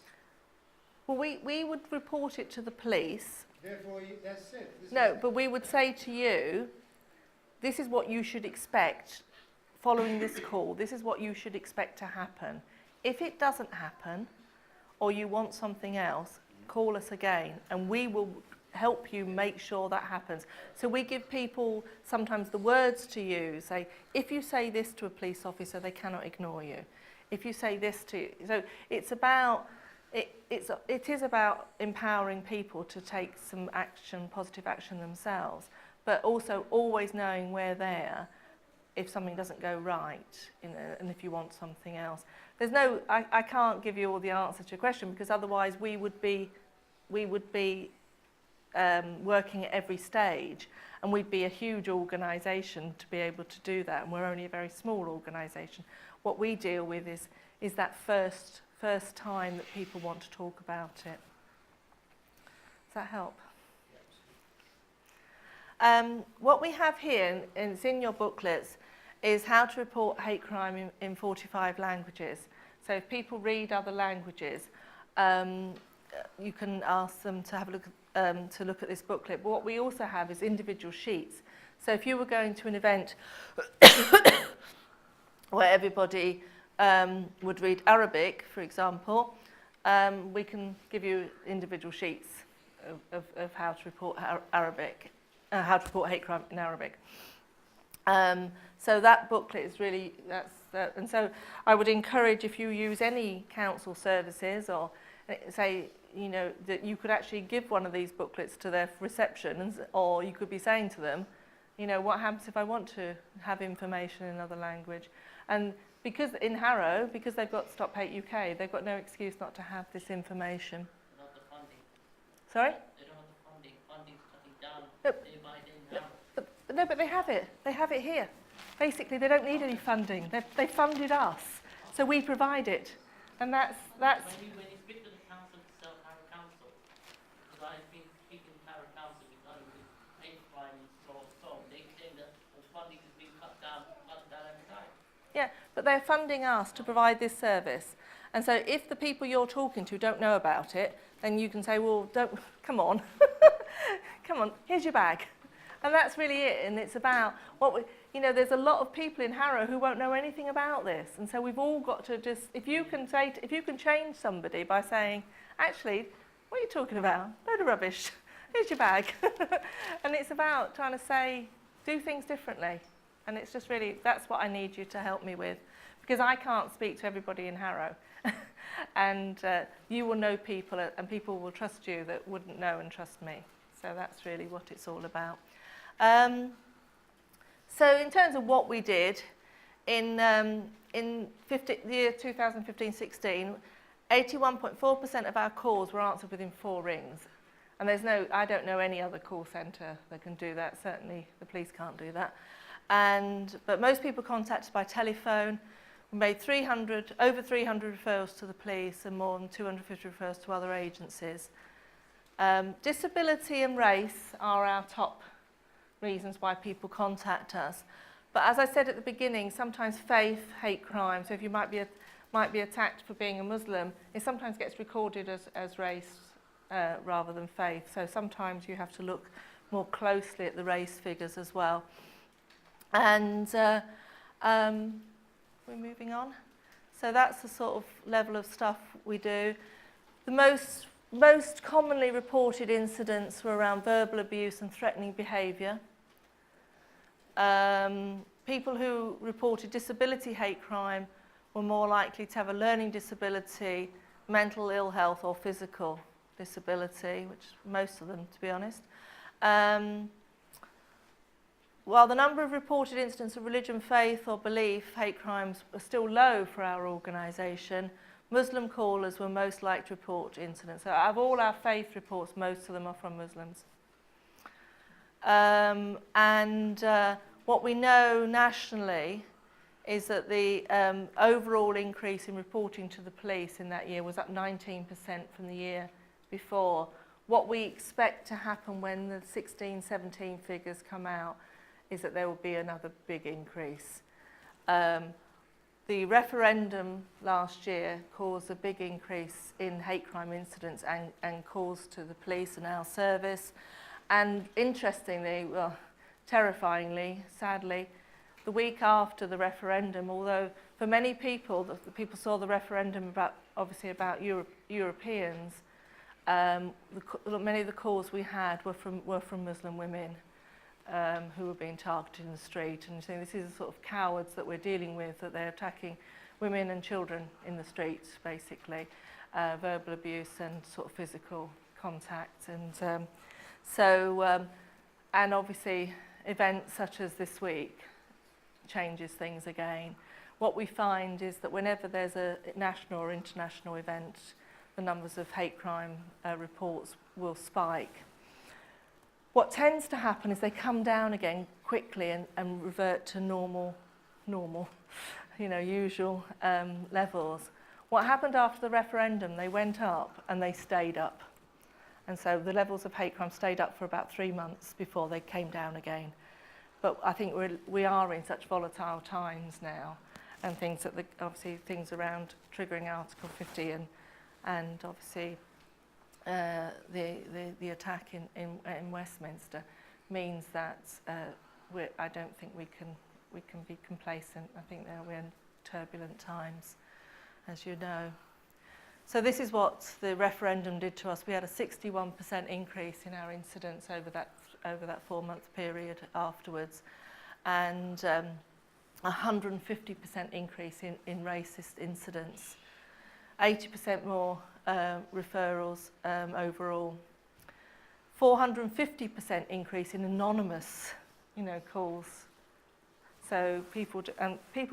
Well, we would report it to the police. Therefore, that's it. No, but we would say to you, this is what you should expect following this call. This is what you should expect to happen. If it doesn't happen, or you want something else, call us again, and we will help you make sure that happens. So we give people sometimes the words to use. Say, if you say this to a police officer, they cannot ignore you. If you say this to, so it's about, it is about empowering people to take some action, positive action themselves, but also always knowing we're there if something doesn't go right, and if you want something else. There's no, I can't give you all the answer to your question because otherwise we would be working at every stage, and we'd be a huge organisation to be able to do that, and we're only a very small organisation. What we deal with is that first time that people want to talk about it. Does that help? What we have here, and it's in your booklets, is how to report hate crime in 45 languages. So if people read other languages, you can ask them to have a look at this booklet. But what we also have is individual sheets. So if you were going to an event where everybody would read Arabic, for example, we can give you individual sheets of how to report Arabic, how to report hate crime in Arabic. So that booklet is really, and so I would encourage, if you use any council services or say, you know, that you could actually give one of these booklets to their reception, or you could be saying to them, you know, what happens if I want to have information in another language? And because in Harrow, because they've got Stop Hate UK, they've got no excuse not to have this information. Not the funding. Sorry? They don't have the funding. Funding's cutting down Yep. day by day now. No, but they have it. They have it here. Basically, they don't need any funding. They funded us, so we provide it, and that's. When you speak to the council itself, Harrow Council, because I've been speaking to Harrow Council regarding this hate crime so they say that the funding is being cut down every time. Yeah, but they're funding us to provide this service, And so if the people you're talking to don't know about it, then you can say, well, come on, come on, here's your bag. And that's really it. And it's about there's a lot of people in Harrow who won't know anything about this. And so we've all got to just, if you can change somebody by saying, actually, what are you talking about? Load of rubbish. Here's your bag. And it's about trying to do things differently. And it's just really, that's what I need you to help me with. Because I can't speak to everybody in Harrow. And you will know people, and people will trust you that wouldn't know and trust me. So that's really what it's all about. So in terms of what we did, in the year 2015-16, 81.4% of our calls were answered within 4 rings. And I don't know any other call centre that can do that. Certainly the police can't do that. But most people contacted by telephone. We made over 300 referrals to the police and more than 250 referrals to other agencies. Disability and race are our top reasons why people contact us. But as I said at the beginning, sometimes faith, hate crime, so if you might be attacked for being a Muslim, it sometimes gets recorded as race rather than faith. So sometimes you have to look more closely at the race figures as well. And we're moving on. So that's the sort of level of stuff we do. The most commonly reported incidents were around verbal abuse and threatening behaviour. People who reported disability hate crime were more likely to have a learning disability, mental ill health or physical disability, which most of them, to be honest. While the number of reported incidents of religion, faith or belief, hate crimes, are still low for our organisation, Muslim callers were most likely to report incidents. So out of all our faith reports, most of them are from Muslims. What we know nationally is that the overall increase in reporting to the police in that year was up 19% from the year before. What we expect to happen when the 16-17 figures come out is that there will be another big increase. The referendum last year caused a big increase in hate crime incidents and calls to the police and our service. And interestingly, well, terrifyingly, sadly, the week after the referendum, although for many people, the people saw the referendum obviously about Europeans, many of the calls we had were from Muslim women. Who were being targeted in the street, and so this is the sort of cowards that we're dealing with, that they're attacking women and children in the streets, basically, verbal abuse and sort of physical contact, and and obviously events such as this week changes things again. What we find is that whenever there's a national or international event, the numbers of hate crime reports will spike. What tends to happen is they come down again quickly and revert to normal, usual levels. What happened after the referendum, they went up and they stayed up. And so the levels of hate crime stayed up for about 3 months before they came down again. But I think we are in such volatile times now, and obviously things around triggering Article 50 and obviously the attack in Westminster means that I don't think we can be complacent. I think that we're in turbulent times, as you know. So this is what the referendum did to us. We had a 61% increase in our incidents over that 4-month period afterwards, and 150% increase in racist incidents, 80% more referrals overall, 450% increase in anonymous, calls. So people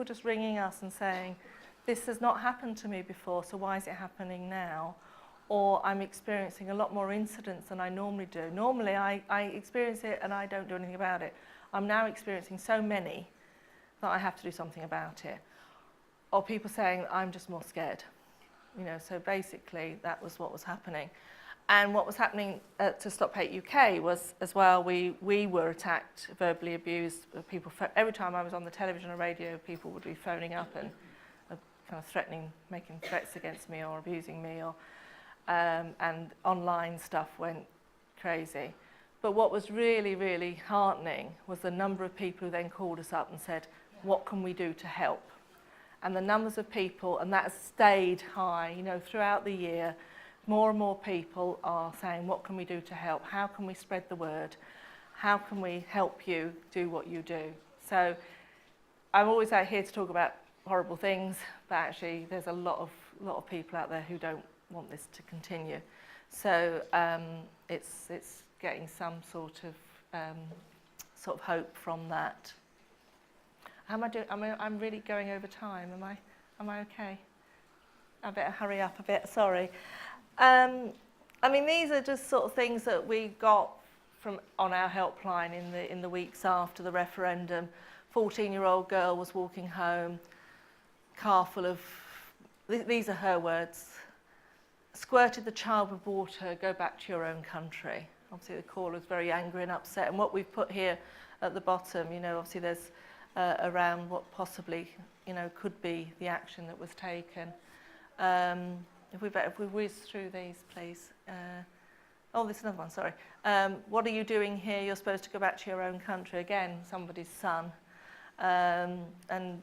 just ringing us and saying, this has not happened to me before, so why is it happening now? Or I'm experiencing a lot more incidents than I normally do. Normally I experience it and I don't do anything about it. I'm now experiencing so many that I have to do something about it. Or people saying, I'm just more scared. So basically that was what was happening. And what was happening to Stop Hate UK was, as well, we were attacked, verbally abused. Every time I was on the television or radio, people would be phoning up and kind of threatening, making threats against me or abusing me, or and online stuff went crazy. But what was really, really heartening was the number of people who then called us up and said, what can we do to help? And the numbers of people, and that has stayed high, you know, throughout the year. More and more people are saying, what can we do to help? How can we spread the word? How can we help you do what you do? So I'm always out here to talk about horrible things, but actually there's a lot of people out there who don't want this to continue. So it's getting some sort of hope from that. How am I doing? I'm really going over time. Am I okay? I better hurry up a bit. Sorry. I mean, these are just sort of things that we got from on our helpline in the weeks after the referendum. 14-year-old girl was walking home, car full of. These are her words. Squirted the child with water. Go back to your own country. Obviously, the caller was very angry and upset. And what we've put here at the bottom, you know, obviously there's around what possibly, you know, could be the action that was taken. If we whiz through these, please. Oh, there's another one, sorry. What are you doing here? You're supposed to go back to your own country. Again, somebody's son. And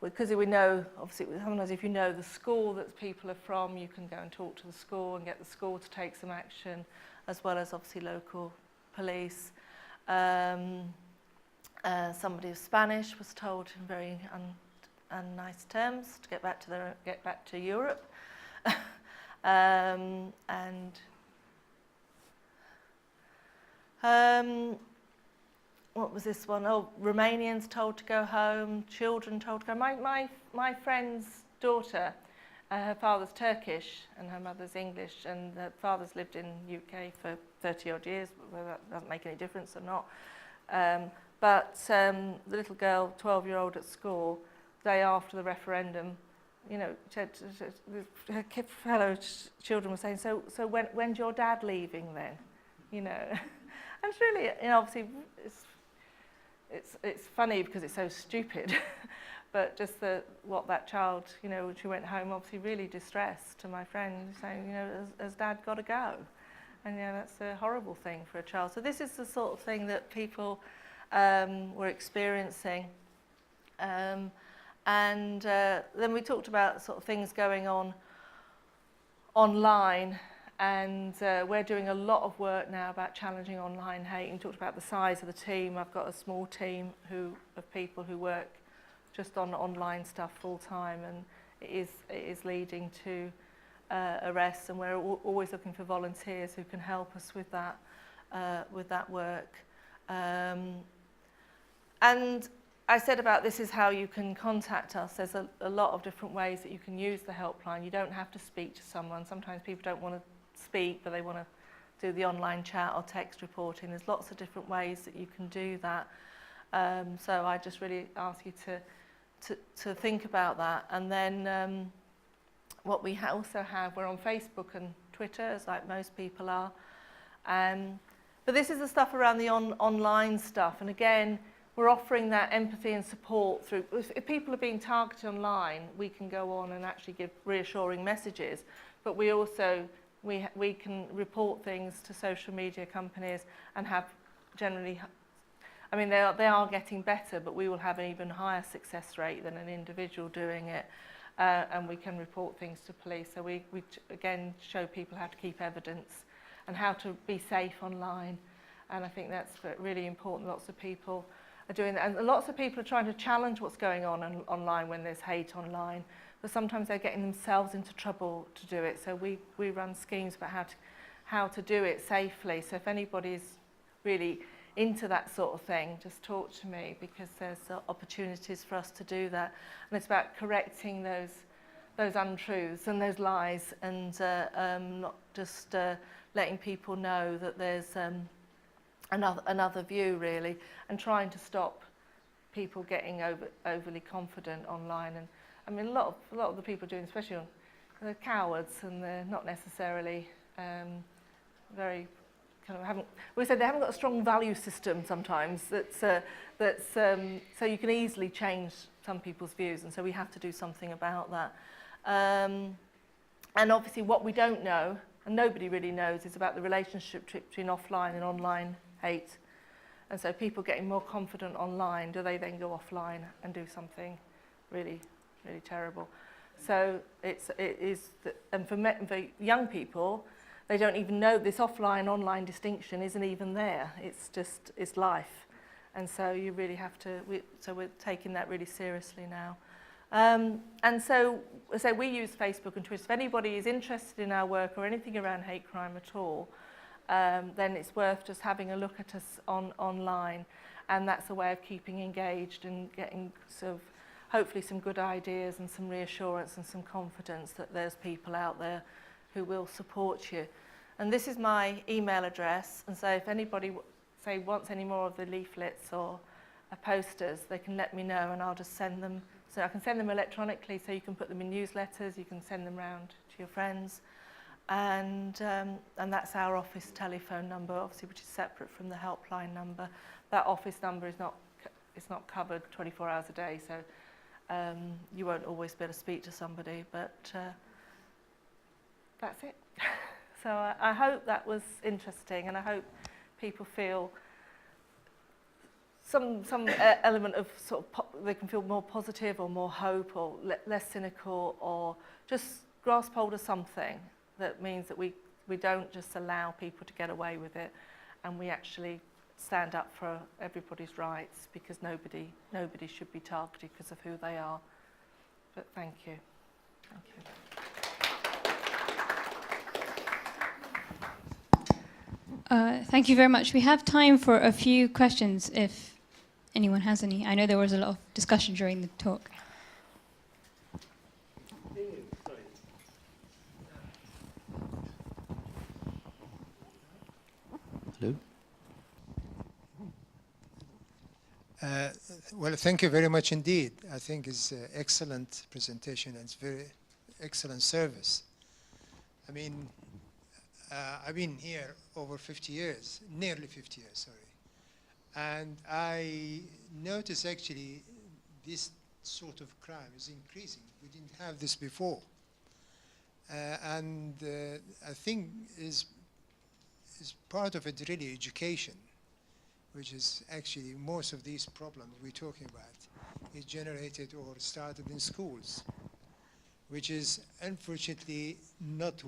because we know, obviously, sometimes if you know the school that people are from, you can go and talk to the school and get the school to take some action, as well as obviously local police. Somebody of Spanish was told in very unnice terms to get back to Europe, and what was this one? Oh, Romanians told to go home, children told to go. My friend's daughter, her father's Turkish and her mother's English, and her father's lived in UK for 30 odd years, whether that doesn't make any difference or not. But the little girl, 12-year-old at school, the day after the referendum, you know, her fellow children were saying, so when's your dad leaving then? You know, and it's really, you know, obviously it's funny because it's so stupid, but just what that child, you know, when she went home, obviously really distressed to my friend, saying, you know, has Dad got to go? And yeah, that's a horrible thing for a child. So this is the sort of thing that people were experiencing. And then we talked about sort of things going on online, and we're doing a lot of work now about challenging online hate. And talked about the size of the team. I've got a small team of people who work just on online stuff full time, and it is leading to arrests, and we're always looking for volunteers who can help us with that work. And I said about this is how you can contact us. There's a lot of different ways that you can use the helpline. You don't have to speak to someone. Sometimes people don't want to speak, but they want to do the online chat or text reporting. There's lots of different ways that you can do that. So I just really ask you to think about that. And then what we also have, we're on Facebook and Twitter, as like most people are. But this is the stuff around the online stuff. And again, we're offering that empathy and support through, if people are being targeted online, we can go on and actually give reassuring messages. But we also, we can report things to social media companies and have generally, I mean, they are getting better, but we will have an even higher success rate than an individual doing it. And we can report things to police. So we again show people how to keep evidence and how to be safe online. And I think that's really important. Lots of people are doing that. And lots of people are trying to challenge what's going on online when there's hate online. But sometimes they're getting themselves into trouble to do it. So we run schemes about how to do it safely. So if anybody's really into that sort of thing, just talk to me, because there's opportunities for us to do that. And it's about correcting those untruths and those lies, and not just letting people know that there's another view, really, and trying to stop people getting overly confident online. And I mean, a lot of the people doing, especially they're cowards, and they're not necessarily very kind of haven't, we said they haven't got a strong value system sometimes so you can easily change some people's views, and so we have to do something about that. And obviously what we don't know, and nobody really knows, is about the relationship between offline and online hate. And so people getting more confident online, do they then go offline and do something really, really terrible? So and for young people, they don't even know this offline-online distinction isn't even there. It's life. And so you really have to, so we're taking that really seriously now. And so we use Facebook and Twitter. If anybody is interested in our work or anything around hate crime at all, then it's worth just having a look at us online. And that's a way of keeping engaged and getting sort of hopefully some good ideas and some reassurance and some confidence that there's people out there who will support you. And this is my email address, and so if anybody wants any more of the leaflets or posters, they can let me know and I'll just send them. So I can send them electronically, so you can put them in newsletters, you can send them round to your friends. And that's our office telephone number, obviously, which is separate from the helpline number. That office number is not covered 24 hours a day, so you won't always be able to speak to somebody, but that's it. So I hope that was interesting, and I hope people feel some element of sort of they can feel more positive or more hope or less cynical, or just grasp hold of something that means that we don't just allow people to get away with it, and we actually stand up for everybody's rights, because nobody should be targeted because of who they are. But thank you. Thank you. Thank you very much. We have time for a few questions if anyone has any. I know there was a lot of discussion during the talk. Hello? Well, thank you very much indeed. I think it's an excellent presentation and it's very excellent service. I mean, I've been here over 50 years, nearly 50 years, sorry. And I notice actually this sort of crime is increasing. We didn't have this before. And I think is part of it really education, which is actually most of these problems we're talking about is generated or started in schools, which is unfortunately not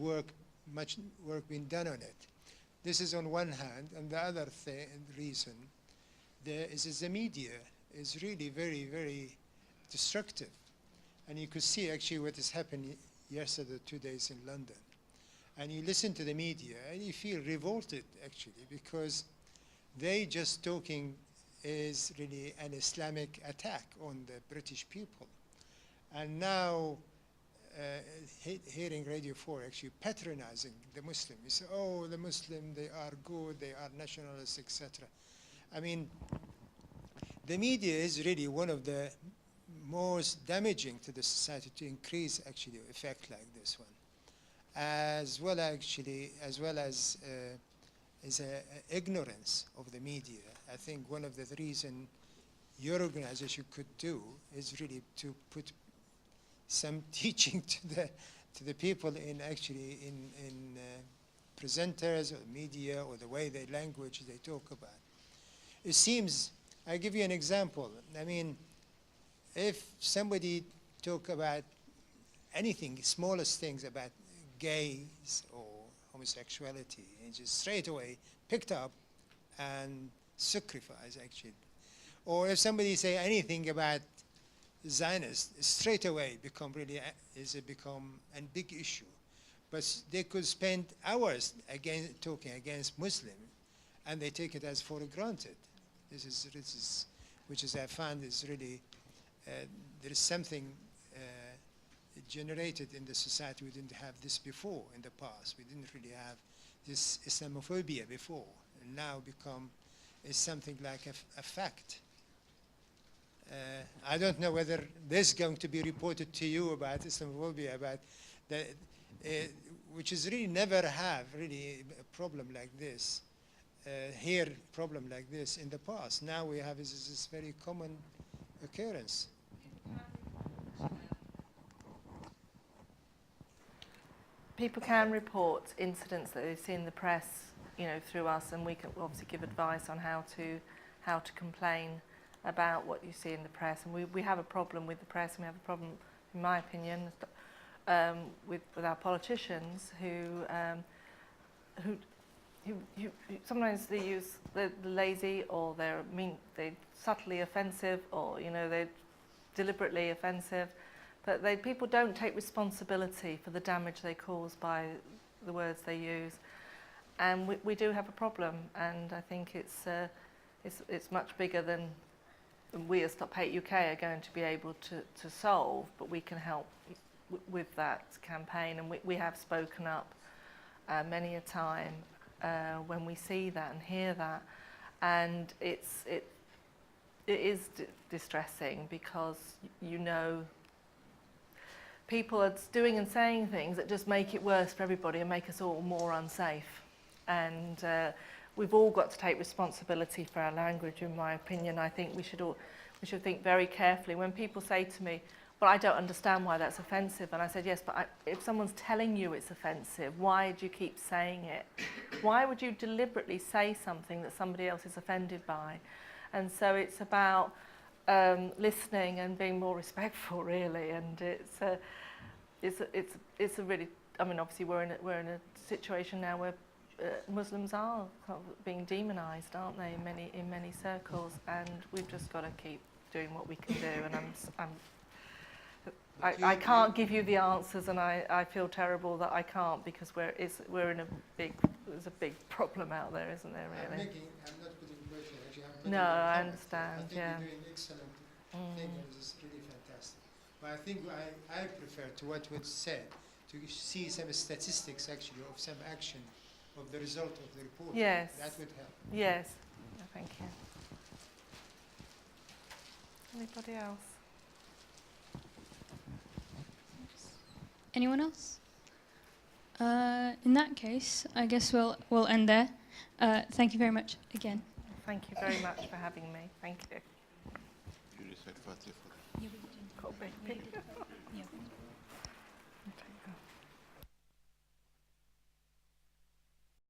much work being done on it. This is on one hand, and the other reason there is the media is really very, very destructive. And you could see actually what has happened yesterday, 2 days in London. And you listen to the media and you feel revolted actually, because they just talking is really an Islamic attack on the British people. And now hearing Radio 4 actually patronizing the Muslim. You say, oh, the Muslim, they are good, they are nationalists, etc. I mean, the media is really one of the most damaging to the society to increase actually effect like this one. As well as is ignorance of the media. I think one of the reasons your organization could do is really to put some teaching to the people in actually in presenters or media or the way they language they talk about. It seems, I'll give you an example. I mean, if somebody talk about anything, smallest things about gays or homosexuality, and just straight away picked up and sacrificed actually. Or if somebody say anything about Zionists, straight away become really become a big issue. But they could spend hours talking against Muslim, and they take it as for granted. This is which is I found is really there is something generated in the society. We didn't have this before in the past. We didn't really have this Islamophobia before, and now is something like a fact. I don't know whether this is going to be reported to you about Islamophobia, about which is really never have really a problem like this. hear problem like this in the past. Now we have this very common occurrence. People can report incidents that they see in the press, you know, through us, and we can obviously give advice on how to complain about what you see in the press. And we have a problem with the press, and we have a problem, in my opinion, with our politicians who sometimes they use they're lazy, or they're subtly offensive, or you know they're deliberately offensive. But people don't take responsibility for the damage they cause by the words they use, and we do have a problem. And I think it's much bigger than we as Stop Hate UK are going to be able to solve. But we can help with that campaign, and we have spoken up many a time when we see that and hear that, and it is distressing, because you know people are doing and saying things that just make it worse for everybody and make us all more unsafe. And we've all got to take responsibility for our language, in my opinion. I think we should think very carefully. When people say to me, well, I don't understand why that's offensive, and I said, yes, but if someone's telling you it's offensive, why do you keep saying it? Why would you deliberately say something that somebody else is offended by? And so it's about listening and being more respectful, really. And it's a really, I mean, obviously we're in a situation now where Muslims are being demonised, aren't they, in many circles, and we've just got to keep doing what we can do. And I can't give you the answers, and I feel terrible that I can't, because there's a big problem out there, isn't there, really? I'm not putting pressure, actually. No, I understand, I think yeah. you're doing excellent thing, and it's really fantastic. But I think I prefer to what was said, to see some statistics, actually, of some action of the result of the report. Yes. That would help. Yes. Thank you. Anybody else? Anyone else? In that case, I guess we'll end there. Thank you very much again. Thank you very much for having me. Thank you. You recite Fatiha for Cool. Yeah.